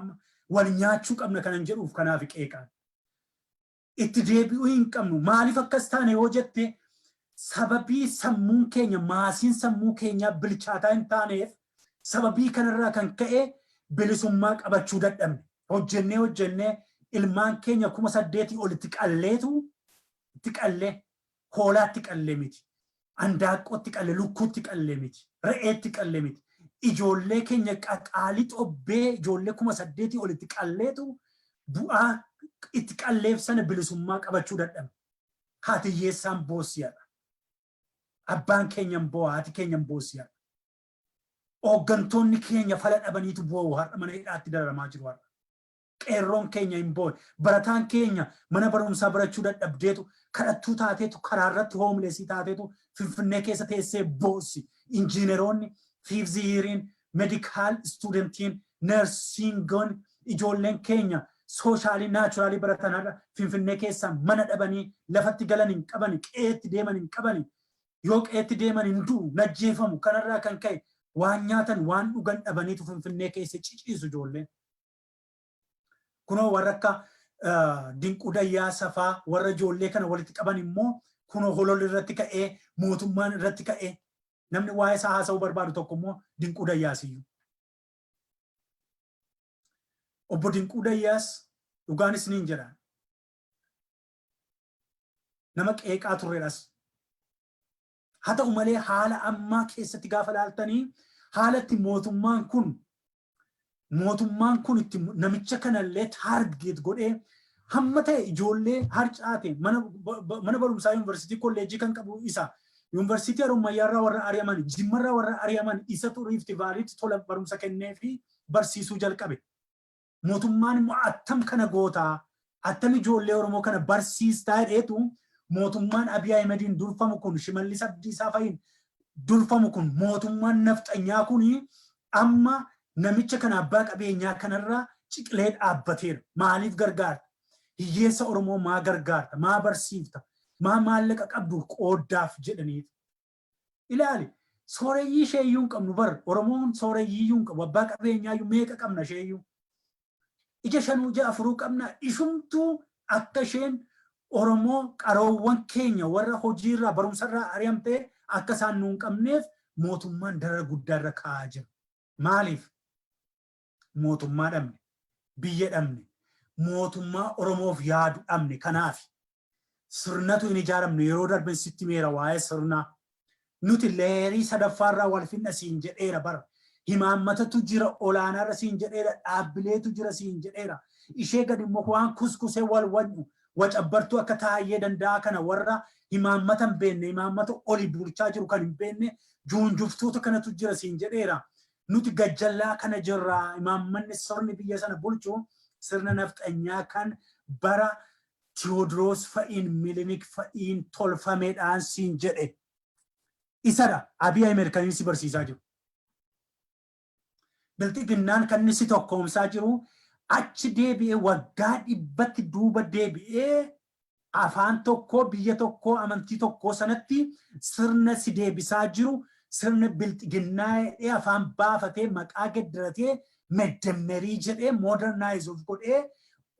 wal nyaachuu qabna kanan jedhuuf kanaaf qeeqaan. Itti deebi'uu hin qabnu maaliif akkas taane yoo jette sababii sammuun keenya maasiin sammuu keenyaa bilchaataa hin taaneef sababii kanarraa kan ka'e bilisummaa qabachuu dadhabne hojjennee ilmaan keenya 8,000 olitti qalleetu itti qallee hoolaatti qallee miti andaaqqootti qallee lukkuutti qallee miti re'eetti qallee miti ijoollee keenya qaqaalii xobbee ijoollee 8,000 olitti qalleetu bu'aa itti qalleef sana bilisummaa qabachuu dadhabne haati hiyyeessaan boossiyaadha. Abbaan keenyan boo'a haati keenyan boossiyaadha. Hooggantoonni keenya fala dhabaniitu boo'u har'a mana hidhaatti dararamaa jiru har'a. Qeerroon keenya hin boo'e barataan keenya mana barumsaa barachuu dadhabdeetu kadhattuu taateetu karaarratti hoomleesii taateetu finfinnee keessa teessee boossi injiineroonni fiivziiriin medical studentiin nursing ijoolleen keenya socially naturally baratanarra Finfinnee keessa mana dhabanii lafatti galan hin qabani qeetti deeman hin qabani yoo qeetti deeman hin du'u najjeefamu kanarraa kan ka'e waan nyaatan waan dhugan dhabaniitu Finfinnee keessa ciciisu ijoolleen. Kunoo warra akka Dinquu Dayyaasaa fa'aa warra ijoollee kana walitti qaban immoo kunoo holol irratti ka'ee mootummaan irratti ka'ee namni waa'ee isaa haasa'uu barbaadu tokko immoo Dinquu Dayyaasiyyuu. Obbo Dinquu Dayyaas dhugaanis niin jedhaan. Nama qeeqaa turredhas. Haa ta'u malee haala ammaa keessatti gaafa laaltanii haalatti mootummaan kun itti namicha kanallee taargeet godhee hamma ta'e ijoollee harcaate mana barumsaa yuunivarsiitii kolleejjii kan qabu isa yuunivarsiitii Harommayyaarraa warra ari'aman Jimmarraa warra ari'aman isatu Riifti Vaaliitti tola barumsa kennee fi barsiisuu jalqabe. Mootummaan immoo attam kana gootaa attam ijoollee Oromoo kana barsiistaa jedheetu mootummaan Abiy Ahimediin durfamu kun Shimallis Abdiisaa fa'iin durfamu kun mootummaan nafxanyaa kun amma namicha kana abbaa qabeenyaa kanarraa ciqilee dhaabbateera. Maaliif gargaarta? Hiyyeessa Oromoo maa gargaarta? Maa barsiifta? Maa maallaqa qabdu qooddaaf jedhaniif. Ilaali sooreyyii sheeyyuu hin qabnu bar Oromoon sooreyyii hin qabu abbaa qabeenyaa meeqa qabna sheeyyuu. Ija shanuu ija afuruu qabna ishumtuu akka isheen Oromoo qaroowwan keenya warra hojiirraa barumsarraa ari'amtee akka isaan nuun qabneef mootummaan darara guddaarra kaa'aa jira. Maaliif? Mootummaa dhabne, biyya dhabne, mootummaa Oromoof yaadu dhabne kanaaf sirnatu hin ijaaramne yeroo darbe sitti meera waa'ee sirnaa. Nuti leerii sadaffaarraa wal finna siin jedheera bara. Himaammatatu jira olaanaarra siin jedheera dhaabbileetu jira siin jedheera. Ishee gadi immoo waan kuskusee wal wanyu wacabbartuu akka Taayee Danda'aa kana warra himaammata hin beekne himaammata oli bulchaa jiru kan hin beekne juunjuftoota kanatu jira siin jedheera. Nuti gajjallaa kana jirra imaammanni sirni biyya sana bulchu sirna nafxanyaa kan bara Tewoodiroos fa'iin Milinik fa'iin tolfameedhaan siin jedhe. Isadha Abiy Ahmed kan inni si barsiisaa jiru. Bilxiginnaan kan inni si tokkoomsaa jiru achi deebi'ee waggaa dhibbatti duuba deebi'ee afaan tokkoo biyya tokkoo amantii tokkoo sanatti sirna si deebisaa jiru. Sirna bilxiginnaa afaan baafatee maqaa geddaratee meddemmerii jedhee modernize godhee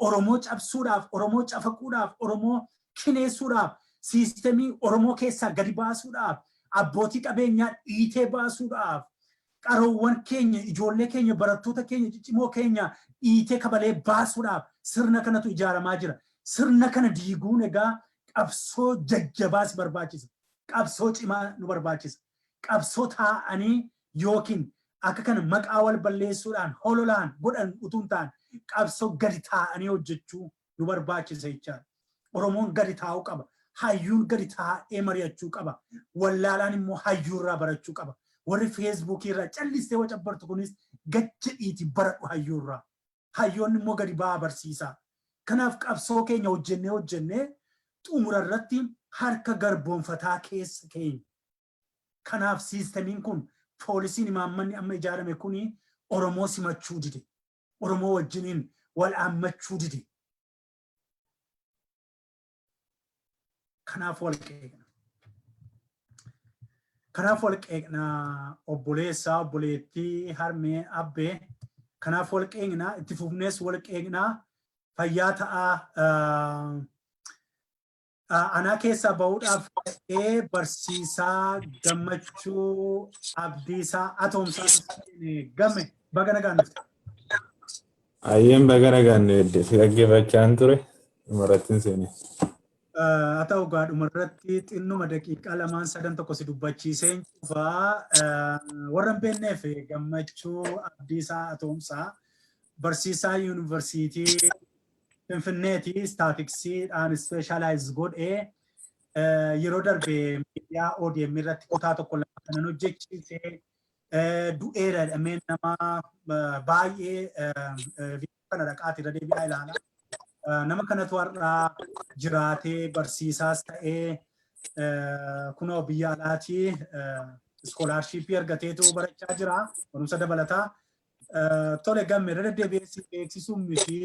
Oromoo cabsuudhaaf, Oromoo cafaquudhaaf, Oromoo kineessuudhaaf, siistemii Oromoo keessaa gadi baasuudhaaf, abbootii qabeenyaa dhiitee baasuudhaaf, qaroowwan keenya, ijoollee keenya, barattoota keenya, ciccimoo keenya dhiitee kabalee baasuudhaaf sirna kanatu ijaaramaa jira. Sirna kana diiguun egaa qabsoo jajjabaas barbaachisa. Qabsoo cimaa nu barbaachisa. Qabsoo taa'anii yookiin akka kana maqaa wal balleessuudhaan hololaan godhan utuun ta'an qabsoo gadi taa'anii hojjechuu nu barbaachisa jechaadha. Oromoon gadi taa'uu qaba. Hayyuun gadi taa'ee mari'achuu qaba. Wallaalaan immoo hayyuurraa barachuu qaba. Warri feesbuukiirraa callistee wacabbartu kunis gacha dhiiti baradhu hayyuurraa. Hayyoonni immoo gadi ba'aa barsiisaa. Kanaaf qabsoo keenya hojjennee xumura irratti harka garboonfataa keessa keenya. Kanaaf siistemiin kun poolisiin imaammanni amma ijaarame kuni Oromoo simachuu dide. Oromoo wajjiniin wal aammachuu dide. Kanaaf wal qeeqna. Kanaaf wal qeeqna obboleessaa, obboleettii, harmee, abbee. Kanaaf wal qeeqna itti fufnees wal qeeqna fayyaa ta'aa. Anaa keessaa bahuudhaaf barsiisaa Gammachuu Abdiisaa Atoomsaa game baga nagaan dhufte. Ayyeen baga nagaan si dhaggeeffachaan ture dhumarrattiin seene. Haa ta'u egaa dhumarratti xinnuma daqiiqaa lamaan sadan tokko si dubbachiiseen cufaa warra hin beekneef Gammachuu Abdiisaa Atoomsaa barsiisaa yuunivarsiitii Finfinneeti staatiksiidhaan specialize godhee yeroo darbe miidiyaa ODM irratti kutaa tokko lama kanan hojjechiisee du'eera jedhamee nama baay'ee viidiyoo kana dhaqaati irra deebi'aa ilaala. Nama kanatu har'aa jiraatee barsiisaas ta'ee kunoo biyya alaatii iskoolaarshiippii argateetu barachaa jira. Barumsa dabalataa. Tole gamme irra deebi'ee beeksisuun miti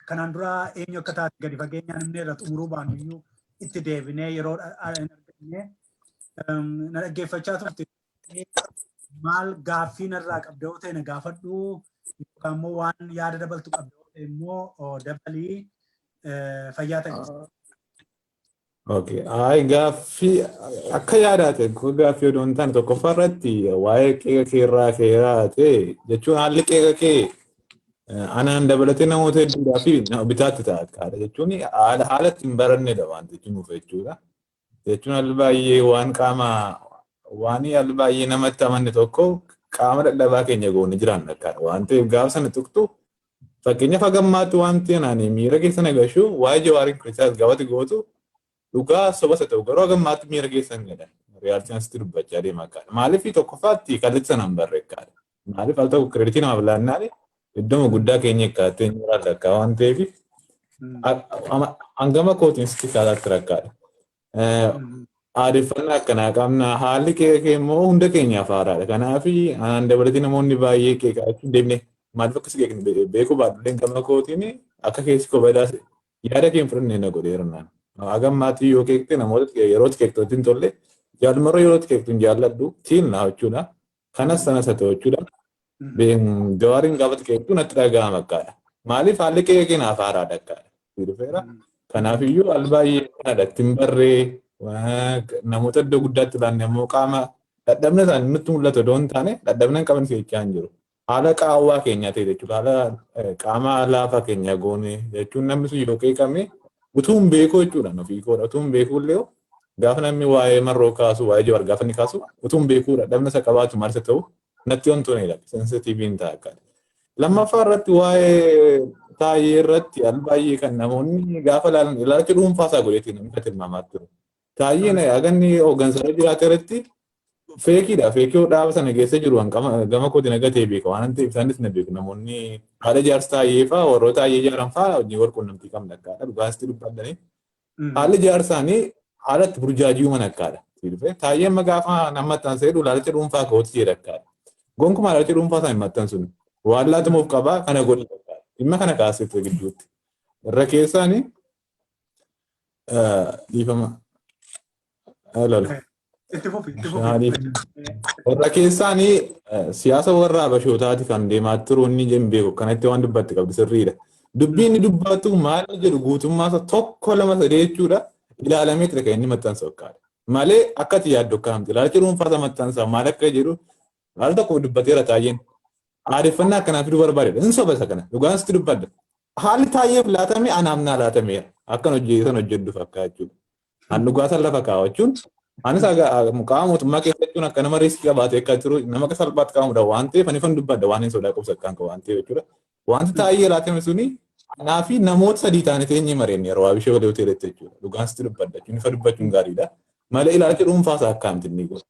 kanaan dura eenyu akka taate gadi fageenyaan himnee irra xumuruu baannu iyyuu itti deebinee yeroo hin arganne na dhaggeeffachaa turte. Maal gaaffii narraa qabda yoo ta'e na gaafadhu yookaan immoo waan yaada dabaltu qabda yoo ta'e immoo dabalii fayyaa ta'e. Okay. Ay gaaffii akka yaadaate gaaffii odoon ta'an tokkoffaa irratti waa'ee qeeqa keerraa keeraate jechuun haalli qeeqa kee anaan dabalatee namoota hedduudhaa fi bitaatti ta'a jechuun haala ittiin barannedha waan nuuf jechuudha. Jechuun haalli baay'ee waan haalli baay'ee namatti amanne tokko qaama dadhabaa keenya goone jiraan akka waan ta'eef gaafa sana tuqxu fakkeenyaaf hagammaatti wanti anaanii miira keessa nagashu waa'ee Jawaariin kiristaas gaafati gootu dhugaa soba ta'u garuu hagammaatti miira keessa nagadha. Riyaaltiin asitti dubbachaa deema akka maaliif tokkoffaatti kallitti sanaan barreekkaadha. Maaliif al tokko kireeditii namaaf laannaale iddoo guddaa keenya eeggatee jiraata akka waan ta'eef hangama kootiin sitti kaalaatti rakkaadha. Aadeffannaa akkanaa qabna haalli qeeqa immoo hunda keenyaaf haaraadha. Kanaaf anaan dabalatee namoonni baay'ee qeeqaa jechuun deemne maaliif akka si qeeqni beekuu baadhuleen gama kootiin akka keessi kobadaa yaada keenya fudhannee na godheerunaan. Hagammaatti yoo qeeqte namoota yeroo qeeqtootiin tolle jaalmarra yeroo qeeqtuun jaalladhu tiin naa jechuudha. Kanas sanas haa ta'u jechuudha. Jawaariin gaafa qeeqtu natti dhaga'ama akkaadha. Maaliif haalli qeeqa keenyaaf haaraadha akkaadha. Kanaafiyyuu al baay'ee kanadha ittiin barree namoota iddoo guddaatti ilaanne immoo qaama dadhabna isaanii nutti mul'atu odoo hin taane dadhabna hin qaban jechaa hin jiru. Haala qaawwaa keenyaa ta'e jechuudha. Haala qaama laafaa keenyaa goone jechuun namni sun yoo qeeqame utuu hin beekuu jechuudha. Ofii koodha utuu hin beekuu illee gaafa namni waa'ee marroo kaasu waa'ee Jawaar gaafa inni kaasu utuu hin beekuu dadhabna isa qabaatu maal isa ta'u natti wantoonni sensitiiviin ta'a akkaadha. Lammaffaa irratti waa'ee Taayee irratti al baay'ee kan namoonni gaafa ilaalan ilaalcha dhuunfaasaa godheetiin namni tilmaamaa ture. Taayeen aganni hooggansa jiraate irratti feekiidha. Feekii dhaaba sana keessa jiru gama kootiin agatee beeka waan ta'eef isaanis na beeku namoonni haala jaarsa Taayee fa'aa warroota Taayee ijaaran fa'aa hojii walquunnamtii qabna akkaadha. Dhugaasti dubbadhanii haalli jaarsaanii haala itti burjaajii uuman akkaadha. Taayeen gaafa nama maxxansee ilaalcha dhuunfaa kootii jedha akkaadha. Gonkumaa ilaalcha dhuunfaa isaa hin maxxansuun waan laatamuuf qabaa kana godhe. Dhimma kana kaasee gidduutti. Irra keessaanii dhiifama. Irra keessaanii siyaasa warra Habashootaati kan deemaa jiru inni beeku kanatti waan dubbatti qabdi sirriidha. Dubbiin inni dubbatu maal jedhu guutummaa tokko lama sadii jechuudha ilaalamee ture kan inni maxxansa fakkaata. Malee akkati yaaddu akkanamti ilaalcha dhuunfaa maxxansa maal akka jedhu maal tokko dubbateera Taayeen. Aadeffannaa akkanaa fiduu barbaadedha. Inni soba isa kana. Dhugaan sitti dubbadda. Haalli Taayeef laatame anaamnaa laatameera. Akkan hojjetu fakkaata jechuudha. An dhugaasan lafa kaawwachuun anis qaama mootummaa keessachuun akka nama riiskii qabaatee akka jiru nama salphaatti qaamudha waan ta'eef ani fan dubbadda waan hin sodaa qabsa akkaan qabu waan ta'eef jechuudha. Wanti Taayee laatame suni anaa fi namoota sadii taane teenyee mareen yeroo waabishee walii hoteeletti jechuudha. Dhugaan sitti dubbadda jechuun ifa dubbachuun gaariidha. Malee ilaalcha dhuunfaasaa akkaamti inni godhu.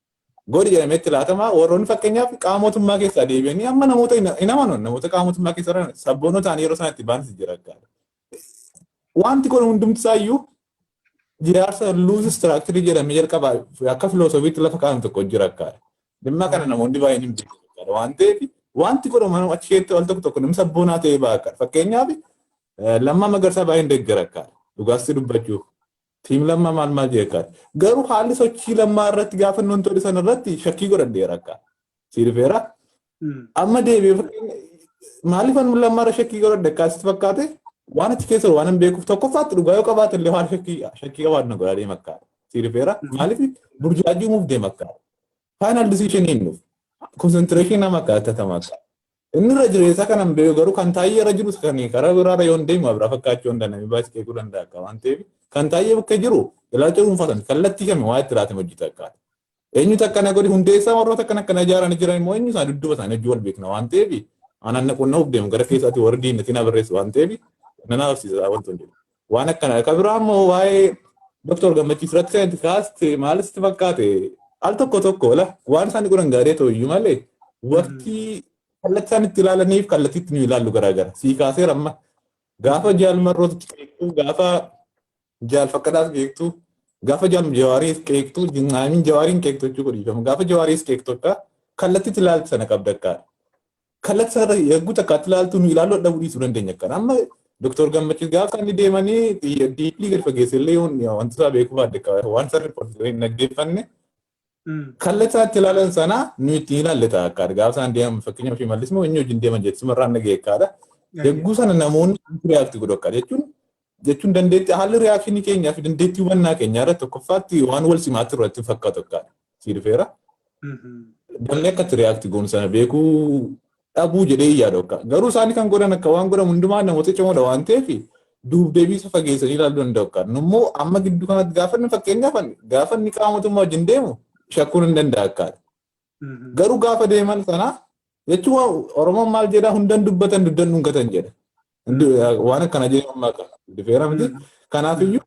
Godi jedhametti laatamaa warroonni fakkeenyaaf qaama mootummaa keessaa deebi'anii amma namoota hin amanan namoota qaama mootummaa keessaa sabboonoo ta'anii yeroo sanatti baanis jira akkaadha. Wanti kun hundumtisaayyuu jaarsa luus istiraaktirii jedhamee jalqabaa akka filoosofiitti lafa kaa'an tokko jira akkaadha. Dhimma kana namoonni baay'een hin beekan akkaadha. Waan ta'eef wanti godhamu achi keessatti wal tokko namni sabboonaa ta'ee ba'a akkaadha. Fakkeenyaaf Lammaa Magarsaa baay'een deeggara akkaadha. Dhugaasti dubbachuuf. Tiim Lammaa maal jeeqaadha. Garuu haalli sochii Lammaa irratti gaafannoon tole sana irratti shakkii godhadheera akka. Siirfeera. Amma deebi'ee maaliif Lammaa irra shakkii godhadhe akkaasitti fakkaate waan achi keessa waan hin beekuuf tokkoffaatti dhugaa yoo qabaate illee waan shakkii qabaatu na godhaa deema akkaadha. Siirfeera. Maaliif burjaajii muuf deema akkaadha. Faayinaal disiishinii hin dhufu. Konsentirashinii nama akkaata tamaa akkaadha. Inni irra jireessa kan hin beeku garuu kan Taayee irra jirus kan karaa biraarra yoo hin deemu biraa fakkaachuu hin danda'ame baay'ee qeequu danda'a akka waan ta'eef kan Taayee bakka jiru ilaalcha dhuunfatan kallattii kame waa itti laatame hojjeta akkaata. Eenyutu akkana godhi hundeessaa warroota akkana ijaaran jiran immoo eenyu isaan dudduuba isaanii hojii wal beekna waan ta'eef anaan naqunna of deemu gara keessaatti warri diinnatii na barreessu waan ta'eef nan agarsiisa wanti hin jiru. Waan akkana kan biraa immoo waa'ee Dr. Gammachis irratti kaaste maal sitti fakkaate al tokko waan isaan godhan gaarii ta'u iyyuu malee waqtii kallattii isaan itti ilaalaniif kallattii itti nu ilaallu garaagara. Sii kaaseera amma gaafa jaalmarroota beektuu gaafa jaalfakkadaas beektuu Gaafa Jawaaris keektu jinaamin Jawaariin keektu jechuudha dhiifama. Gaafa Jawaaris keektu akka kallattii ilaalcha sana qabda akka. Kallattii sana eeguu takka ilaaltu nu ilaaluu dhabuu dhiisuu dandeenya akka. Amma Dr. Gammachis gaafa inni deemanii diiplii gadi fageessillee wantoota beekuu baadde akka waan sarri hin dhaggeeffanne. Kallattii ilaalan sana nu ittiin ilaalle ta'a akka. Gaafa isaan deeman fakkeenyaaf Shimallis moo inni wajjin deeman jechuun irraan dhagee akkaadha. Eeguu sana namoonni reaaktii godhu akka jechuun dandeettii haalli reaakshinii keenyaa fi dandeettii hubannaa keenyaa irratti tokkoffaatti waan wal simaatti irratti fakkaatu akkaadha. Siirfeera. Damee akkatti reaaktii goonu sana beekuu dhabuu jedhee yaadu akka. Garuu isaanii kan godhan akka waan godhamu hundumaa namoota cimoodha waan ta'eef duubdeebii isa fageessanii ilaaluu danda'u akka. Nummoo amma gidduu kanatti gaafa inni fakkeenyaaf gaafa inni qaama mootummaa wajjin deemu shakkuun hin danda'a akkaadha. Garuu gaafa deeman sana jechuun Oromoon maal jedhaa hundaan dubbatan duddan dhungatan jedha. Waan akkana jedhamu maqaa dhufeera miti. Kanaafiyyuu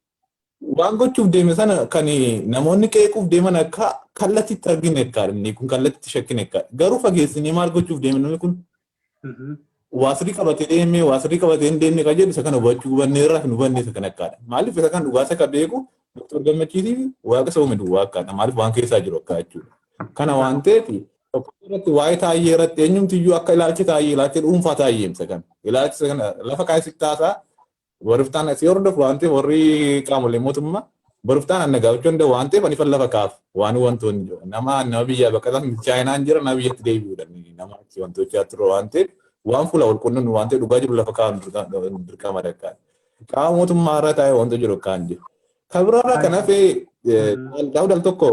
waan gochuuf deeme sana kan namoonni qeequuf deeman akka kallattiitti argine akkaadha. Inni kun kallattiitti shakkine akkaadha. Garuu fageessinii maal gochuuf deeme namni kun waasirrii qabatee deemee waasirrii qabatee hin deemne kan jedhu isa kana hubachuu hubanneerraa hin hubanne isa kana akkaadha. Maaliif isa kan dhugaasa akka beeku Dr. Gammachiitiif waaqa isa uume duwwaa akkaadha. Maaliif waan keessaa jiru akka jechuudha. Kana waan ta'eef tokko irratti waa'ee Taayee irratti eenyumtiyyuu akka ilaalcha Taayee ilaalcha dhuunfaa Taayee isa kana. Ilaalcha kana lafa kaayisitti taasaa baruftaan asii hordofu waan ta'eef warri qaamolee mootummaa baruftaan anna gaafachuu danda'u waan ta'eef ani fan lafa kaaf waan wantoonni nama biyya bakka Chaayinaan jira nama biyyatti deebi'uudha nama wantoota turre waan ta'eef waan fuula wal qunnamnu waan ta'eef dhugaa jiru lafa kaa'an dirqama dakkaa. Qaama mootummaa irra taa'ee wanta jiru kaan jiru. Kan biraarraa kan hafee daawudal tokko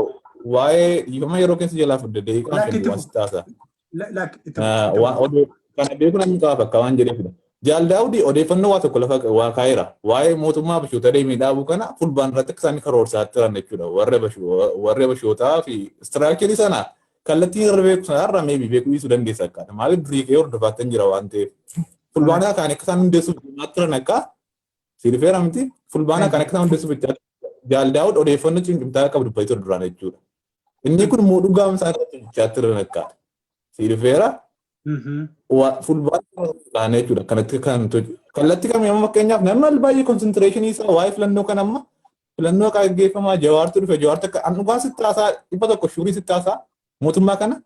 waa'ee dhiifama yeroo keessa jalaa fudde deeqaan kan waan taasa. Kana beeku namni qaba bakka waan jedheefidha. Daawudii odeeffannoo waa tokko lafa waa kaa'eera. Waa'ee mootummaa bashoota deemee dhaabuu kana fulbaan irratti akka isaan karoorsaa turan jechuudha. Warra bashootaa fi istiraakcharii sana kallattii irra beeku sanarra meebii beekuu dhiisuu dandeessa akkaata. Maaliif durii kee hordofaatan jira waan ta'eef. Fulbaanaa kan akka isaan hundeessuuf deemaa turan akka siirfeera miti. Fulbaanaa kan akka isaan hundeessuuf Daawud odeeffannoo cimcimtaa qabu dubbatee duraan jechuudha. Inni kun immoo dhugaa isaa irratti jechaa turan akkaata. Siirfeera. Fulbaanaa kan jechuudha. Kanatti kan kallattii kamii amma fakkeenyaaf namni baay'ee konsentirashinii isaa waa'ee filannoo kan amma filannoo gaggeeffamaa Jawaartu dhufe Jawaartu akka dhugaa sitti taasaa 100 shuurii sitti taasaa mootummaa kana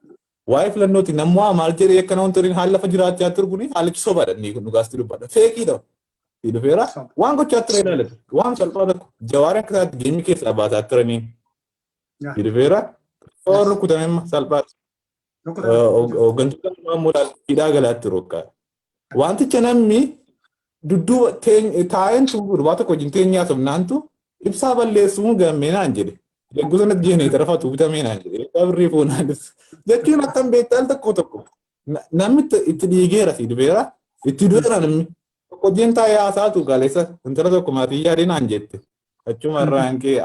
waa'ee filannooti nammoo maal jedhee akka namoonni turiin haala lafa jiraachaa ture kuni haalichi sobaadha inni kun dhugaasti dubbadha feekiidha. Dhufeera waan gochaa ture ilaalatu waan salphaa tokko Jawaar akka isaatti geemii keessaa baasaa turanii. Dhufeera warri kutamemma salphaa hooggantoota namaa moodaal hidhaa galaatti rokkaa. Wanticha namni dudduuba taa'een durbaa tokko wajjin teenyaa somnaantu ibsaa balleessuun gammeenaan jedhe. Deeggarsa natti jeenee tarafatu bitameenaan jedhe. Qabrii fuunaanis jechuun akkam beektaa tokko namni itti dhiigeera si dhufeera itti du'eera namni tokko jeen taa'ee haasaatu galeessa intala tokko maatii yaadeen jette. Achuma irraan kee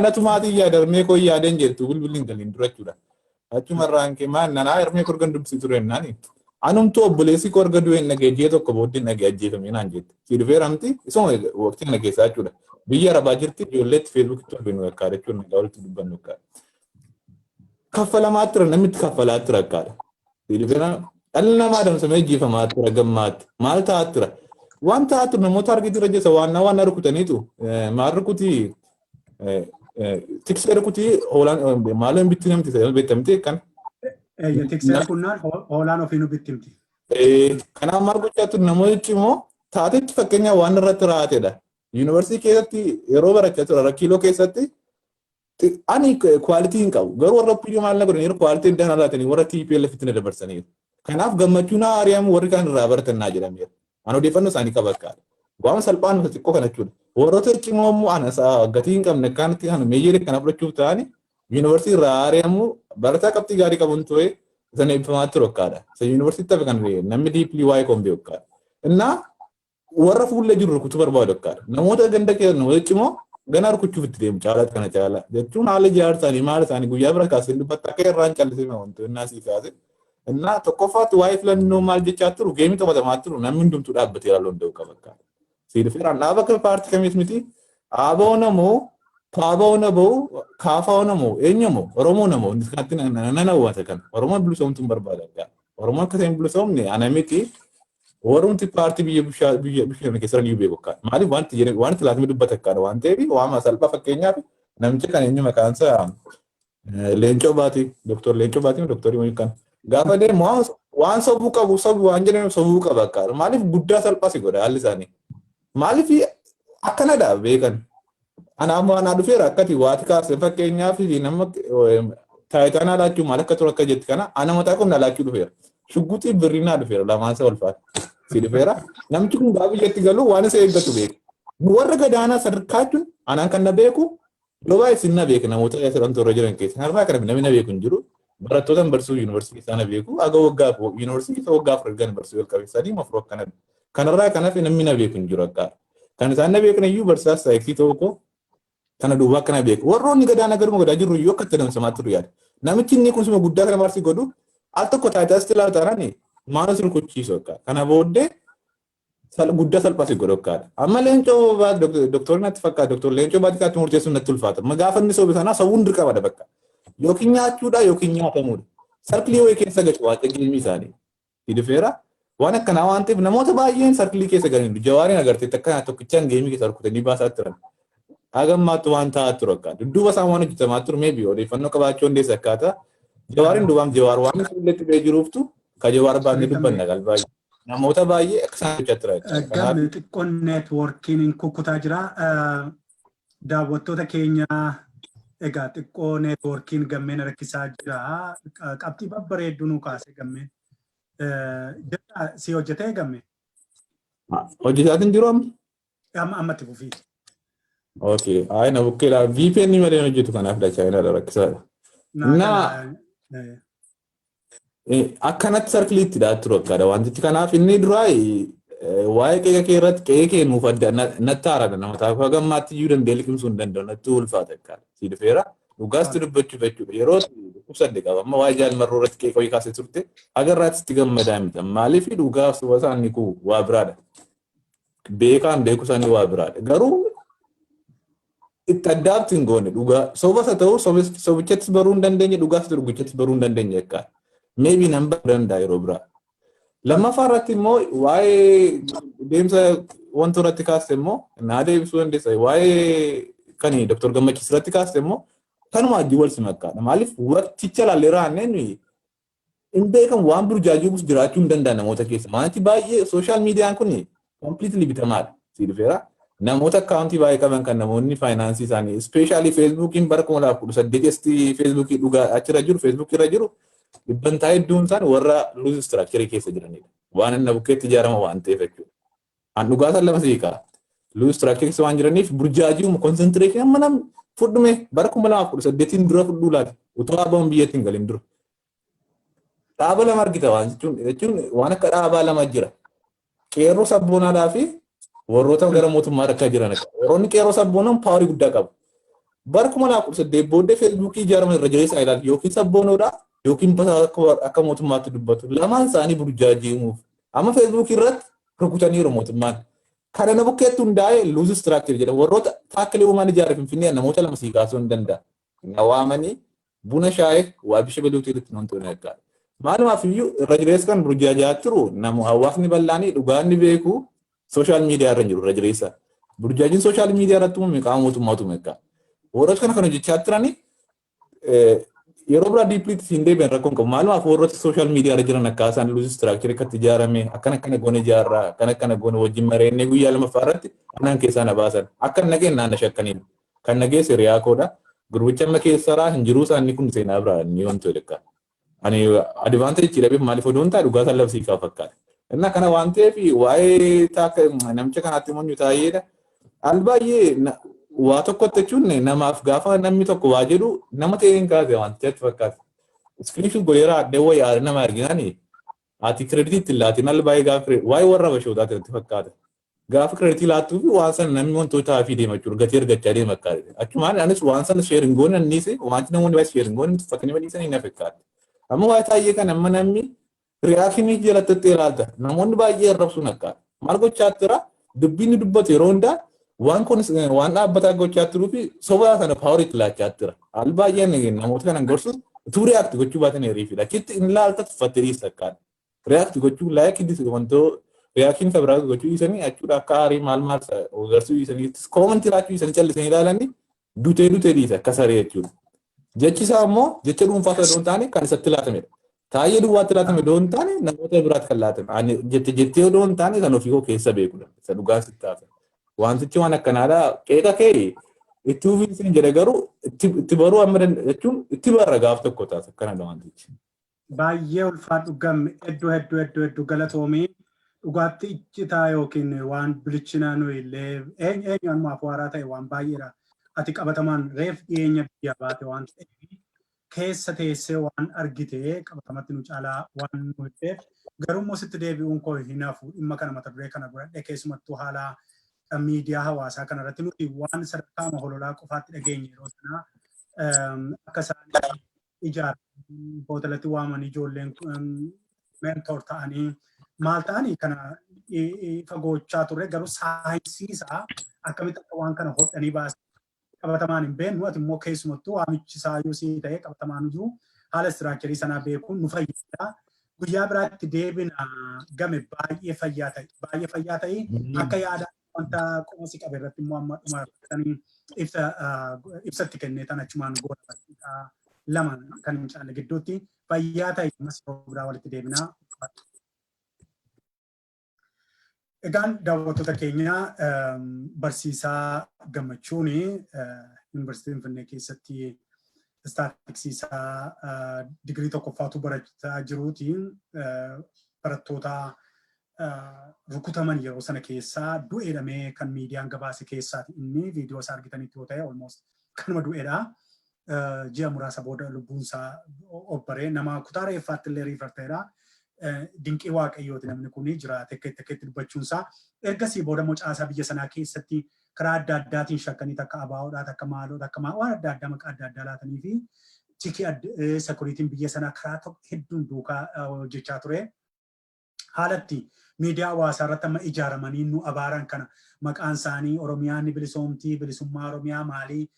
natu maatii yaadarmee koo yaadeen jettu bilbiliin galiin durachuudha. Achuma irraan kee maan nanaa ermee korgan dubbisi ture naani. Anumtu obboleessi korga du'een nageejjee tokko booddee nagee ajjeefameenaan jette. Si dhufeeramti isuma waqtii kana keessaa jechuudha. Biyya arabaa jirti ijoolleetti feesbuukitti arginu akkaadha jechuun nagaa walitti dubbannu akkaadha. Kaffalamaa ture namni itti kaffalaa ture akkaadha. Si dhufeera dhalli namaa adamsamee ajjeefamaa ture gammaatti maal ta'aa ture. Waan ta'aa ture namoota argitu irra jeessa waan rukutaniitu maal rukutii tiksee rukutii hoolaan maalaan bitti namti beektamti kan. Tiksee kunnaan hoolaan ofiinu bittimti. Kanaaf maal gochaa ture namoonni immoo taatetti fakkeenyaaf waan irratti raatedha. Yuunivarsiitii keessatti yeroo barachaa ture kiiloo keessatti ani kwaalitii hin qabu. Garuu warra piyyoo maal na godhan yeroo kwaalitii iddaan alaatanii warra TPLF itti na dabarsaniiru. Kanaaf gammachuun haariyamu warri kaan irraa baratannaa jedhameera. Ani odeeffannoo isaanii qaba akkaadha. Waan salphaan nuti xiqqoo kana jechuudha. Warroota cimoo immoo gatii hin qabne akkaanatti kan meeyyee kana fudhachuuf ta'ani yuunivarsiitii irraa haariyamu barataa qabxii gaarii qabuun ture sana eebbifamaa ture akkaadha. Isa yuunivarsiitii tafe kan namni diiplii waa'ee koombii akkaadha. Innaa warra fuullee jiru rukutuu barbaadu akkaadha. Namoota ganda keessa namoota cimoo ganaa rukuchuuf itti deemu caalaatti kana caala. Jechuun haala ijaarsaanii maal isaanii guyyaa bira kaasee dubbata akka irraan callisee wantoota innaa sii kaase. Innaa tokkoffaatti waa'ee filannoo maal jechaa turu geemii taphatamaa turu namni hundumtuu dhaabbatee ilaaluu danda'u qaba akkaadha. Siidifeeraan dhaaba akka paartii kamiis miti aaboo namoo paaboo namoo kaafaa namoo eenyamoo oromoo namoo kanatti nan hawwata kan oromoon bilisoomtuun barbaada akkaadha. Oromoon akka isaan bilisoomne ana miti warumti paartii biyya keessa ni beeku akkaadha. Maaliif wanti laatamee dubbata akkaadha waan ta'eef waan salphaa fakkeenyaaf Namichi kan eenyu maqaan isaa Leencoo Baatii, Doktor Leencoo Baatii, Doktorii Beekan. Gaafa deemu waan sobuu qabu sobu waan jedhame sobuu qaba akka. Maaliif guddaa salphasi godha haalli isaanii. Maaliif akkanadha Beekan. Ana amma ana dhufeera akkati waati kaase fakkeenyaaf nama taayitaa laachuu maal akka ture akka jetti kana ana mataa kun laachuu dhufeera. Shugguxii birrinaa dhufeera lamaan isa walfaata. Si dhufeera. Namichi kun gaafa iyyatti galu waan isa eeggatu beeka. Warra gadaanaa sadarkaachuun anaan kan na beeku Loba isin na beeku namoota asirratti torra jiran keessa. Har'a kana namni na beeku hin jiru. Barattoota barsiisuu yuunivarsiitii isaa na beeku. Aga waggaa yuunivarsiitii waggaa afur erga barsiisuu jalqabe sadii mafuroo akkanadha. Kanarraa kanaaf namni na beeku hin jiru akka. Kan isaan na beekan iyyuu barsiisaa saayikii tokko kana duubaa akkana beeku. Warroonni gadaana garuma gadaa jirru iyyuu akka itti dansamaa turu yaada. Namichi inni kun suma guddaa kana marsii godhu al tokko taayitaa istilaa taanaan maana sun kuchiisu akka. Kana booddee guddaa salphasi godhu akkaadha. Amma Leencoo doktorri natti fakkaata. Doktor Leencoo Baatii kaatti murteessuun natti ulfaata. Magaafanni sobi sanaa sawuun dirqamadha bakka. Yookiin nyaachuudha yookiin nyaatamuudha. Sarkilii wayii keessa gacu waan dhaggeeffamii isaanii. Hidhifeera. Waan akkanaa waan ta'eef namoota baay'een sarkilii keessa galaniiru. Jawaariin agartee akkana tokkichaan geemii keessa rukutanii baasaa turan. Hagammaatti waan ta'aa turu akka. Dudduuba isaan waan hojjetamaa turu meebii odeeffannoo qabaachuu hundeessa akkaataa. Jawaariin duubaan Jawaar waan fuulletti ba'ee jiruuftu ka Jawaar baannee dubbanna galbaay'ee. Namoota baay'ee akka isaan hojjechaa turan. Gamni xiqqoon neetwoorkiin kukkutaa jira. Daawwattoota keenya egaa xiqqoo neetwoorkiin gammeen rakkisaa jira. Qabxii babbareedduu nu kaase gammeen. Si hojjetee gammee? Hojjetaatiin jiru amma? Ammatti fufii. Okay. Ay na bukkee VPN malee hojjetu kanaaf dachaa ina rakkisaadha. Akkanatti sarkiliitti turu akkaadha. Wantichi kanaaf inni duraa waa'ee qe'ee kee irratti qe'ee kee nuuf adda natti haaraadha nama ta'a. Akka gammaatti iyyuu danda'ee liqimsuu hin danda'u natti ulfaata akkaadha. Si dhufeera. Dhugaasti dubbachuuf jechuudha. Yeroo dhukkubsadde qaba. Amma waa'ee jaalmarroo irratti qe'ee qoyii kaasee turte agarraatti itti gammadaa miti. Maaliif dhugaa suba isaanii kun waa biraadha. Beekaan beeku isaanii waa biraadha. Garuu itti addaatti hin goone dhugaa sobas haa ta'u sobichatti baruu hin dandeenye dhugaas dhugichatti baruu hin dandeenye akkaadha. Maybe number danda'a yeroo biraa. Lammaffaa irratti immoo waa'ee deemsa wanta irratti kaaste immoo naa deebisuu dandeessa. Waa'ee kan Dr. Gammachis irratti kaaste immoo kanuma ajji wal simakkaadha. Maaliif waqticha laallee raanneen hin beekamu waan burjaaji'uus jiraachuu hin danda'a namoota keessa. Maanti baay'ee sooshaal miidiyaan kun completely bitamaadha. Si dhufeera. Namoota akkaawuntii baay'ee qaban kan namoonni faayinaansii isaanii ispeeshaalii feesbuukiin bara 2018 feesbuukii dhugaa achirra jiru feesbuukii irra jiru dhibbantaa hedduun isaan warra luuz istiraakcharii keessa jiranidha. Waan inni bukkeetti ijaarama waan ta'eef jechuudha. An dhugaa san lama siiqaa. Luuz istiraakcharii keessa waan jiraniif burjaaji'uma konsentireeshinii amma namni fudhume bara 2018 dura fudhuu laata. Utoo dhaabaan biyyatti hin galin dura. Dhaaba lama argita waan jechuun waan akka dhaabaa lama jira. Qeerroo sabboonaadhaa fi warroota gara mootummaa rakkaa jiran. Warroonni qeerroo sabboonaan paawarii guddaa qabu. Bara 2018 booddee feesbuukii ijaaraman irra jireessa ilaalu yookiin sabboonoodhaa yookiin akka mootummaatti dubbatu lamaan isaanii burjaaji'uuf amma feesbuukii irratti rukutaniiru mootummaan kana na bukkeetti hundaa'e luuz istiraakcharii jedhama warroota faakkilee uumaan ijaarame finfinnee namoota lama sii kaasuu hin danda'a na waamanii buna shaayee waa bisha beluutiitti wantoonni akkaadha maalumaaf iyyuu irra jireessa kan burjaaji'aa jiru nama hawaasni bal'aanii dhugaanni beeku sooshaal miidiyaa irra jiru irra jireessa burjaajiin sooshaal miidiyaa irratti uumame qaama mootummaatu meeqa warroota kana hojjechaa turanii yeroo biraa diipliitti siin deebi'an rakkoon qabu. Maalumaaf warroota sooshaal miidiyaa irra jiran akkaataan luuz istiraakcharii akkatti ijaarame akkana goone ijaarraa akkana goone wajjin mareennee guyyaa lamaffaa irratti anaan keessaa na baasan. Akka nageen naanna shakkaniin kan nageesse riyaakoodha. Gurbicha amma keessaraa hin jiruu isaanii kun seenaa biraa ni wanti odekka. Ani advaanteejii dhabeef maaliif oduun ta'a dhugaa san labsii kaa fakkaata. Inna kana waan ta'eef waa'ee namicha kanaatti immoo taa'eedha. Al baay'ee waa tokkotti jechuun namaaf gaafa namni tokko waa jedhu nama ta'ee hin kaase wanti achi fakkaata. Iskiriipshiin godheeraa addee wayii yaada nama arginaani ati kireditii itti laatiin al baay'ee gaafa waa'ee warra bashootaa ta'etti fakkaata. Gaafa kireditii laattuu fi waan sana namni wantoota fi deema jechuudha gatii argachaa deema akkaata. Achumaan anis waan sana sheerin goone anniise wanti namoonni baay'ee sheerin goone uffatanii badhiisanii na fakkaata. Amma waa'ee taayee kan amma namni riyaakshinii jalatti ilaalta namoonni baay'ee arrabsuun akkaata. Maal gochaa jira dubbiin dubbatu yeroo hundaa waan kun waan dhaabbataa gochaa turuu fi sobaa sana paawarii itti laachaa jira. Al baay'een namoota kanan gorsu utuu riyaakti gochuu baatan hiriifidha. Achitti inni laalta tuffattee dhiista akkaadha. Riyaakti gochuu laayikii wantoo riyaakiin isa biraa gochuu dhiisanii achuudha akka aarii maal agarsiisuu dhiisanii koomantii laachuu dhiisanii callisanii ilaalanii dutee dhiisa akka saree jechuudha. Jechi isaa immoo jecha dhuunfaa osoo hin taane kan isatti laatamedha. Taayee duwwaatti laatame osoo hin taane namoota biraatti kan laatame. Ani jettee osoo hin taane kan ofii koo keessa beekudha. Isa dhugaa sitti haasa. Wantichi waan akkanaadha. Qeeqa kee itti hubiinsi jedhe garuu itti baruu amma jechuun itti barra gaaf tokko taasa akkanadha wantichi. Baay'ee ulfaadhu gamme hedduu galatoomii dhugaatti iccitaa yookiin waan bilchinaa nuyi illee eenyumaaf waaraa ta'e waan baay'eedha. Ati qabatamaan reef dhiyeenya biyya baate waan ta'eef keessa teessee waan argite qabatamatti nu caalaa waan nu hidheef garuu sitti deebi'uun koo hin hafu dhimma kana mata duree kana godhadhe keessumattuu haala miidiyaa hawaasaa kanarratti nuti waan sadarkaa hololaa qofaatti dhageenye yeroo sanaa akka isaan ijaaran hoteelatti waamanii ijoolleen mentor ta'anii maal ta'anii kana fagochaa turre garuu saayinsii isaa akkamitti akka waan kana hodhanii baasan qabatamaan hin beeknu ati immoo keessumattuu waamichi isaayyuu sii ta'ee qabatamaan iyyuu haala istiraakcharii sanaa beekuun nu fayyada. Guyyaa biraatti deebina game baay'ee fayyaa ta'e akka yaada wanta qomosi qabe irratti immoo amma dhumarratanii ibsatti kennee tan achumaan goota lama kan hin caalle gidduutti fayyaa ta'e ammas biraa walitti deebinaa. Egaan daawwattoota keenya barsiisaa Gammachuun Yuunivarsiitii Finfinnee keessatti istaatiksiisaa digirii tokkoffaatu barachaa jiruutiin barattoota rukutaman yeroo sana keessaa du'eedhamee kan miidiyaan gabaase keessaati inni viidiyoo isaa argitanitti yoo ta'e almost kanuma du'eedha. Ji'a muraasa booda lubbuunsaa obbaree nama kutaa reeffaatti illee riifarteedha. Dinqii waaqayyooti namni kun jiraate akka itti dubbachuunsaa ergasii booda mocaasaa biyya sanaa keessatti karaa adda addaatiin shakkanii takka abaa'oodhaa takka maaloodhaa takka waan adda addaa maqaa adda addaa laatanii fi tikii sekuriitiin biyya sanaa karaa hedduun duukaa hojjechaa ture. Haalatti miidiyaa hawaasaa irratti amma ijaaramanii nu abaaran kana maqaan isaanii Oromiyaan ni bilisoomtii bilisummaa Oromiyaa maalii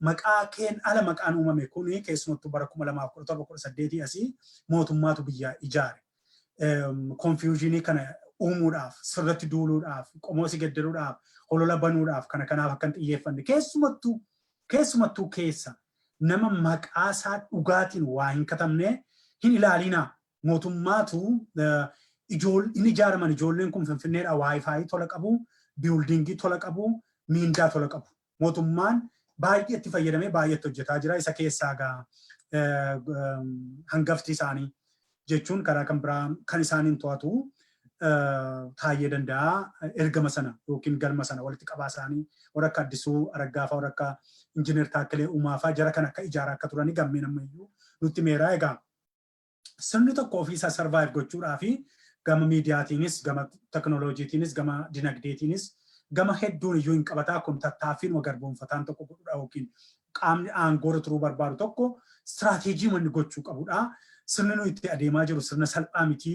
maqaa keen ala maqaan uumame kun keessumattuu bara 2017 asii mootummaatu biyya ijaare. Konfiyuuzhinii kana uumuudhaaf, sirratti duuluudhaaf, qomoosi gaddaruudhaaf, holola banuudhaaf kana kanaaf akkan xiyyeeffanne keessumattuu keessa nama maqaa isaa dhugaatiin waa hin katabne hin ilaalinaa. Mootummaatu inni ijaaraman ijoolleen kun Finfinneedha waayifaayii tola qabu, biildingii tola qabu, miindaa tola qabu. Mootummaan baay'ee itti fayyadamee baay'eetti hojjetaa jira. Isa keessaa hangafti isaanii jechuun karaa kan biraa kan isaaniin to'atu Taayee Danda'aa ergama sana yookiin galma sana walitti qabaa isaanii warra akka Addisuu Araggaafaa warra akka Injiinar Taakkilee Uumaafaa jara kan akka ijaaraa akka turanii gammeen ammayyuu nutti meeraa egaa. Sirni tokko ofiisaa sarvaayiv gochuudhaa fi gama miidiyaatiinis gama teknooloojiitiinis gama dinagdeetiinis gama hedduun iyyuu hin qabataa kun tattaaffiin garboonfataan tokko godhudha yookiin qaamni aangoorra turuu barbaadu tokko istiraateejii manni gochuu qabudha. Sirni nuyi itti adeemaa jiru sirna salphaa miti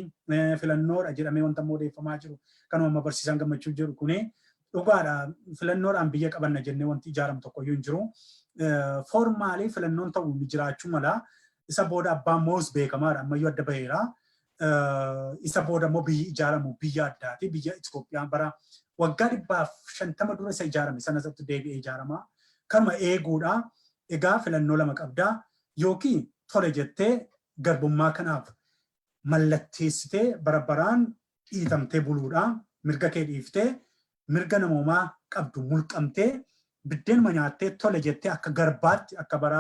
filannoodha jedhamee wanta odeeffamaa jiru kanuma amma barsiisaan Gammachuu jedhu kuni dhugaadha filannoodhaan biyya qabanna jennee wanti ijaaramu tokko iyyuu hin jiru. Foormaalii filannoon ta'u jiraachuu mala isa booda abbaan moos beekamaadha ammayyuu adda baheera. Isa booda immoo biyyi ijaaramu biyya addaati biyya Itoophiyaan bara waggaa 150 dura isa ijaarame sanatti deebi'ee ijaarama. Kanuma eeguudha. Egaa filannoo lama qabdaa yookiin tole jettee garbummaa kanaaf mallatteessitee barabaraan dhiitamtee buluudha. Mirga kee dhiiftee mirga namoomaa qabdu mulqamtee biddeenuma nyaattee tole jettee akka garbaatti akka bara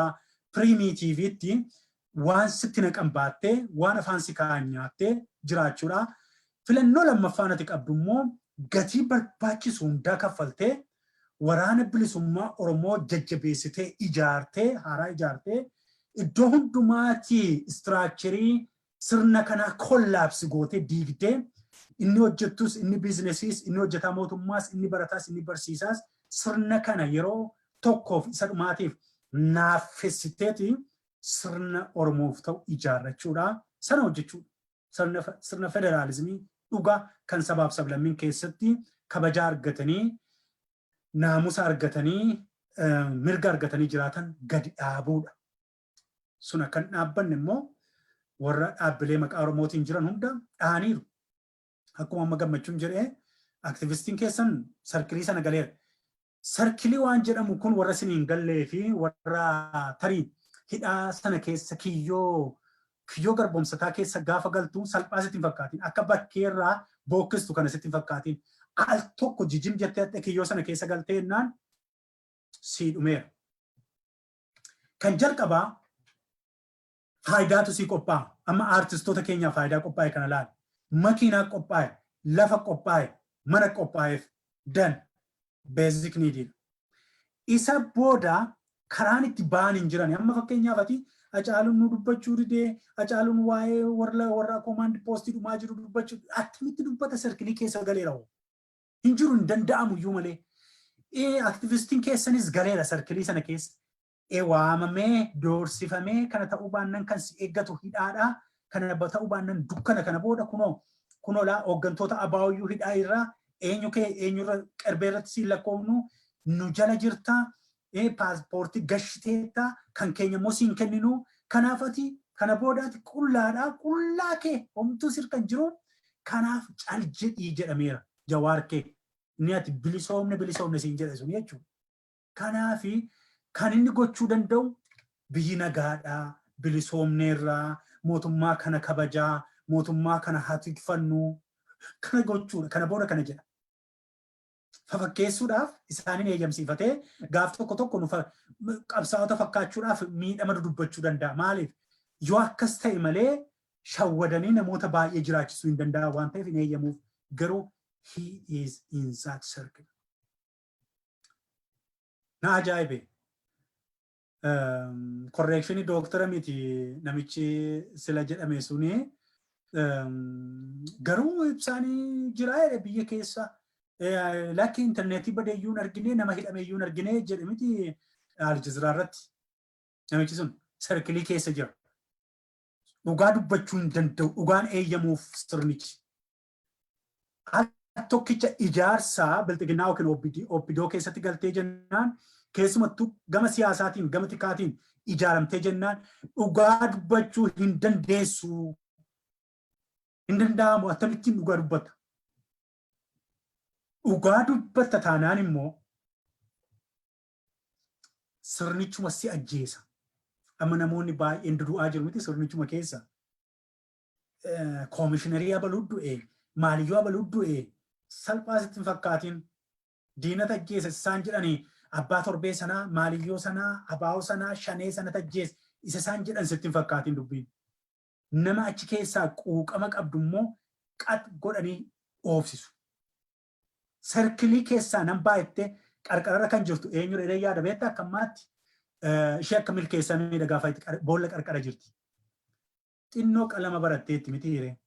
piriimiitiiviitti waan sitti naqan baattee waan afaan si kaa'an nyaattee jiraachuudha. Filannoo lammaffaan ati qabdu immoo gatii barbaachisu hundaa kaffaltee waraana bilisummaa Oromoo jajjabeessitee ijaartee haaraa ijaartee iddoo hundumaatti istiraakcharii sirna kanaa kollaapsi gootee diigdee inni hojjettus inni biizinesiis inni hojjetaa mootummaas inni barataas inni barsiisaas sirna kana yeroo tokkoof isa dhumaatiif naaffessiteeti sirna Oromoof ta'u ijaarrachuudha. Sana hojjechuudha. Sirna federaalizimii dhugaa kan sabaaf sablammiin keessatti kabajaa argatanii naamusa argatanii mirga argatanii jiraatan gadi dhaabuudha. Sun kan dhaabbanne immoo warra dhaabbilee maqaa Oromootiin jiran hunda dhaaniiru. Akkuma amma Gammachuun jedhee aktivistiin keessan sarkirii sana galeera. Sarkilii waan jedhamu kun warra siniin gallee fi warra tarii hidhaa sana keessa kiyyoo garbomsataa keessa gaafa galtu salphaa sitti hin fakkaatin. Akka bakkeerraa bookkistu kana sitti hin fakkaatin. Al tokko jijim jettee kiyyoo sana keessa galtee jennaan sii dhumeera. Kan jalqabaa faayidaatu sii qophaa'a. Amma aartistoota keenyaa faayidaa qophaa'e kana laala. Makiinaa qophaa'e, lafa qophaa'e, mana qophaa'eef dan basic need. Isa booda karaan itti ba'an hin jiran. Amma fakkeenyaaf ati Hacaaluun nu dubbachuu didee, Hacaaluun waa'ee warra command postii dhumaa jiru dubbachuu attamitti dubbata sarkilii keessa galeera hoo. Hin jiru hin danda'amu iyyuu malee. Aktivistiin keessanis galeera sarkilii sana keessa. Waamamee doorsifamee kana ta'uu baannan kan si eeggatu hidhaadha. Kana ta'uu baannan dukkana kana booda kunoo hooggantoota abaawoyyuu hidhaa irraa eenyurra qarbee irratti siin lakkoofnu nu jala jirta. Paaspoortii gashiteetta kan keenya immoo siin kenninu. Kanaaf ati kana boodaati qullaadha. Qullaa kee homtuu sirkan jiru. Kanaaf cal jedhii jedhameera. Jawaar kee ni ati bilisoomne siin jedhe sun jechuudha. Kanaafi kan inni gochuu danda'u biyyi nagaadhaa, bilisoomneerraa, mootummaa kana kabajaa, mootummaa kana hatifannu kana gochuudha. Kana booda kana jedha. Fafakkeessuudhaaf isaaniin eeyyamsiifatee gaaf tokko nu qabsaa'ota fakkaachuudhaaf miidhama dubbachuu danda'a. Maaliif? Yoo akkas ta'e malee shawwadanii namoota baay'ee jiraachisuu hin danda'a waan ta'eef hin eeyyamuuf. Garuu he is in that circle. Na ajaa'ibe. Correctionii dooktara miti namichi sila jedhame suni garuu ibsaanii jira biyya keessa lakki intarneetii badeeyyuun argine nama hidhameeyyuun argine jedhe miti Aljazeeraa irratti namichi sun sarkilii keessa jira. Dhugaa dubbachuu hin danda'u. Dhugaan eeyyamuuf sirnichi. Tokkicha ijaarsaa bilxiginnaa yookiin obbidoo keessatti galtee jennaan keessumattuu gama siyaasaatiin gama tikaatiin ijaaramtee jennaan dhugaa dubbachuu hin dandeessu. Hin danda'amu akkamittiin dhugaa dubbata. Dhugaa dubbata taanaan immoo sirnichuma si ajjeesa. Amma namoonni baay'een du'aa jiru miti sirnichuma keessa. Koomishiinarii abaluu du'e, maaliyyoo abaluu du'e salphaa sitti hin fakkaatiin diinata ajjeesa isaan jedhanii abbaa torbee sanaa, maaliyyoo sanaa, abaa'oo sanaa, shanee sana tajjees isa isaan jedhan sitti hin fakkaatiin dubbiin. Nama achi keessaa quuqama qabdu immoo qat godhanii oofsisu. Sarkilii keessaa nan baay'attee qarqararra kan jirtu eenyudha jedhee yaada beektaa akka ammaatti ishee akka milkeessaa miidhagaa faayitii boolla qarqara jirti. Xinnoo qalama baratteetti miti hiree.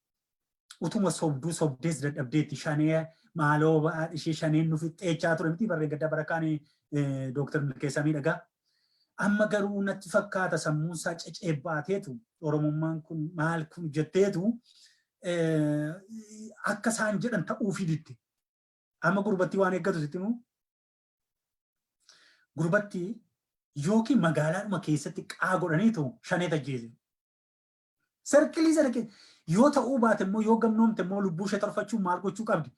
Utuma sobdees dadhabdeetti shanee maaloo ishee shaneen nufi xeechaa ture miti barree gaddaa barakaanii dooktar milkeessaa miidhagaa. Amma garuu natti fakkaata sammuunsaa ceceebbaateetu Oromummaan kun maal kun jetteetu akka isaan jedhan ta'uufii ditti. Amma gurbatti waan eeggatu sittimu gurbatti yookiin magaalaadhuma keessatti qaa godhaniitu shanee tajjeese. Sarkilii sana keessa yoo ta'uu baate immoo yoo gamnoomte immoo lubbuu ishee torfachuu maal gochuu qabdi.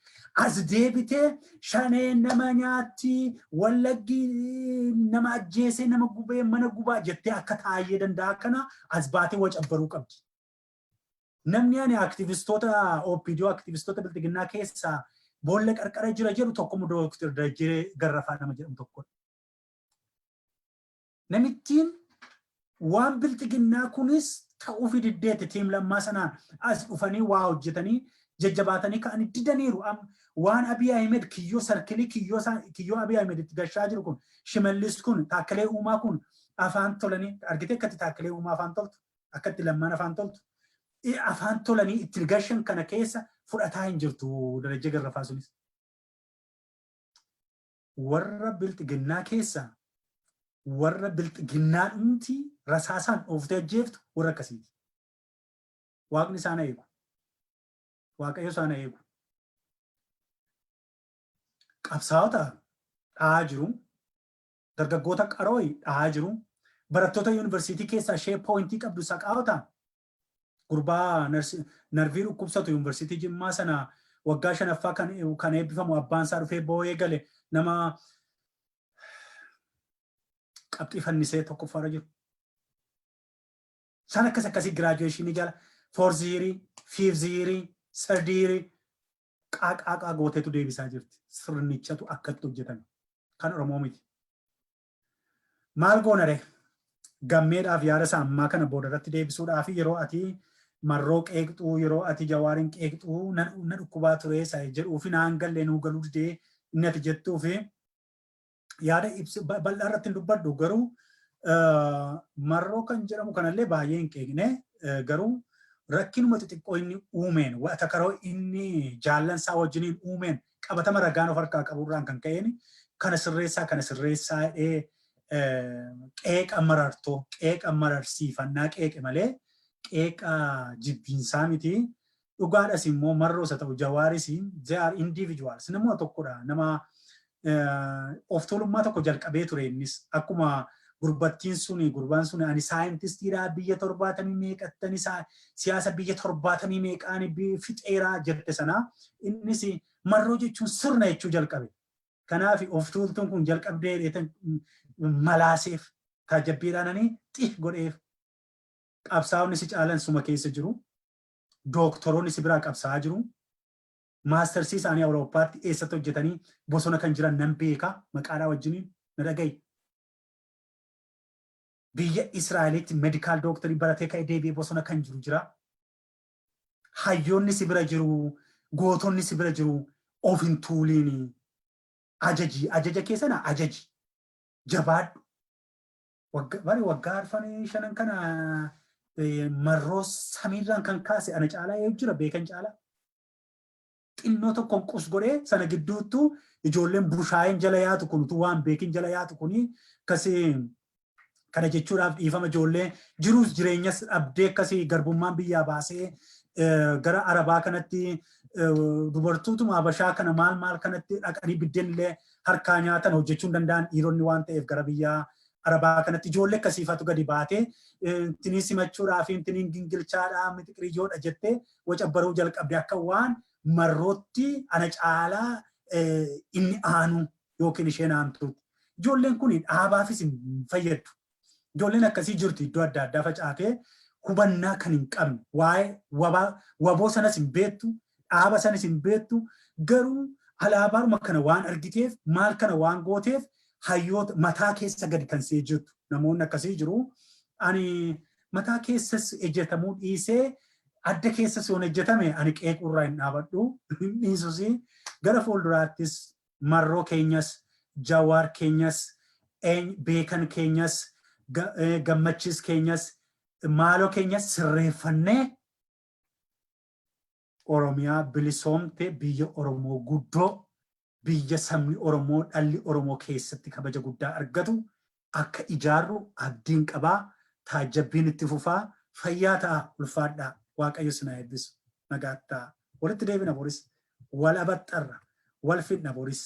As deebitee shanee nama nyaatti wallaggi nama ajjeesee nama gubee mana gubaa jettee akka Taayee Danda'aa kana as baatee wacabbaruu qabdi. Namni ani aktivistoota OPDO aktivistoota bilxiginnaa keessaa boolla qarqara jira jedhu tokko Dooktar Dajjee Garrafaa nama jedhamu tokkodha. Namittiin waan bilxiginnaa kunis ta'uufi diddeetti tiim lammaa sanaan as dhufanii waa hojjetanii jajjabaatanii ka'anii didaniiru. Waan Abiy Ahmed kiyyoo sarkilii kiyyoo Abiy Ahmed itti gashaa jiru kun Shimallis kun Taakkalee Uumaa kun afaan tolanii argitee akkatti Taakkalee Uumaa afaan toltu akkatti lammaan afaan toltu afaan tolanii itti gashan kana keessa fudhataa hin jirtu Darajjee Garrafaa sunis. Warra bilxiginnaa keessaa warra bilxiginnaa dhumti rasaasaan ooftee ajjeeftu warra akkasiiti. Waaqni isaan eegu. Waaqayyo isaan eegu. Qabsaa'ota dhahaa jiru. Dargaggoota qarooyi dhahaa jiru. Barattoota yuunivarsiitii keessaa ishee pooyintii qabdu saqaa'ota. Gurbaa narvii dhukkubsatu yuunivarsiitii Jimmaa sana waggaa 5ffaa kan eebbifamu abbaan isaa dhufee boo'ee gale nama qabxii fannisee tokkoffaarra jiru. Sana akkasii graduation jala 4-0, 5-0, 3-0 qaaqaa gooteetu deebisaa jirti. Sirnichatu akkatti hojjetame. Kan Oromoo miti. Maal goonare gammeedhaaf yaada isaa ammaa kana boodarratti deebisuudhaaf yeroo ati marroo qeeqxuu yeroo ati Jawaariin qeeqxuu na dhukkubaa ture jedhuu fi naan gallee nuu galuu didee inni ati jettuu fi yaada bal'aa irratti hin dubbadhu garuu marroo kan jedhamu kanallee baay'ee hin qeeqne garuu rakkinuma xixiqqoo inni uumeen wata karoo inni jaallansaa wajjiniin uumeen qabatama ragaan of harkaa qaburraan kan ka'een kana sirreessaa qeeqa marartoo qeeqa mararsiifannaa qeeqe malee qeeqa jibbiinsaa miti. Dhugaadhas immoo marroos haa ta'u Jawaaris they are individuals nama tokkodha nama of tuulummaa tokko jalqabee ture innis akkuma gurbaan suni ani saayintistiidhaa biyya 70 meeqattani siyaasa biyya 70 meeqaan fixeeraa jette sana innis marroo jechuun sirna jechuu jalqabe. Kanaaf of tuultuun kun jalqabdee dheetan malaaseef taajabbiidhaananii xih godheef qabsaa'onni si caalan suma keessa jiru. Dooktoroonni si biraa qabsaa'aa jiru. Maastarsii isaanii Awurooppaatti eessatti hojjetanii bosona kan jiran nan beekaa maqaadhaa wajjiniin na dhaga'i. Biyya Israa'elitti meedikaal dooktarii baratee ka'ee deebi'ee bosona kan jiru jira. Hayyoonni si bira jiru, gootonni si bira jiru, of hin tuuliini. Ajaja keessana ajaji. Jabaadhu. Waggaa arfanii shanan kana marroo samiirraan kan kaase ana caalaa yoo jira beekan caalaa. Xinnoo tokkoon qus godhee sana gidduuttu ijoolleen bushaayeen jala yaatu kun utuu waan beekin jala yaatu kuni akkasii kana jechuudhaaf dhiifama ijoollee jiruus jireenyas dhabdee akkasii garbummaan biyyaa baasee gara Arabaa kanatti dubartootuma Habashaa kana maal kanatti dhaqanii biddeen illee harkaa nyaatan hojjechuu hin danda'an dhiironni waan ta'eef gara biyyaa Arabaa kanatti ijoollee akkasiifatu gadi baatee intiniin simachuudhaa fi intiniin gingilchaadhaa mitiqiriijoodha jettee waca baruu jalqabde akka waan marrootti ana caalaa inni aanu yookiin isheen aantuuti. Ijoolleen kun dhaabaafis hin fayyaddu. Ijoolleen akkasii jirti iddoo adda addaa facaatee hubannaa kan hin qabne waa'ee waboo sanas hin beektu dhaaba sanas hin beektu garuu alaabaaruma kana waan argiteef maal kana waan gooteef hayyoota mataa keessa gadi kan see jirtu namoonni akkasii jiru. Ani mataa keessas ejjetamuu dhiisee adda keessas yoon ejjetame ani qeequrraa hin dhaabadhu dhiisusi gara fuulduraattis marroo keenyas Jawaar keenyas Beekan keenyas Gammachis keenyas maaloo keenyas sirreeffannee Oromiyaa bilisoomte biyya Oromoo guddoo biyya sabni Oromoo dhalli Oromoo keessatti kabaja guddaa argatu akka ijaarru abdiin qabaa taajabbiin itti fufaa fayyaa ta'a ulfaadhaa Waaqayyo sinaa eebbisu nagaattaa walitti deebina boris wal abaxxarra wal fidna boris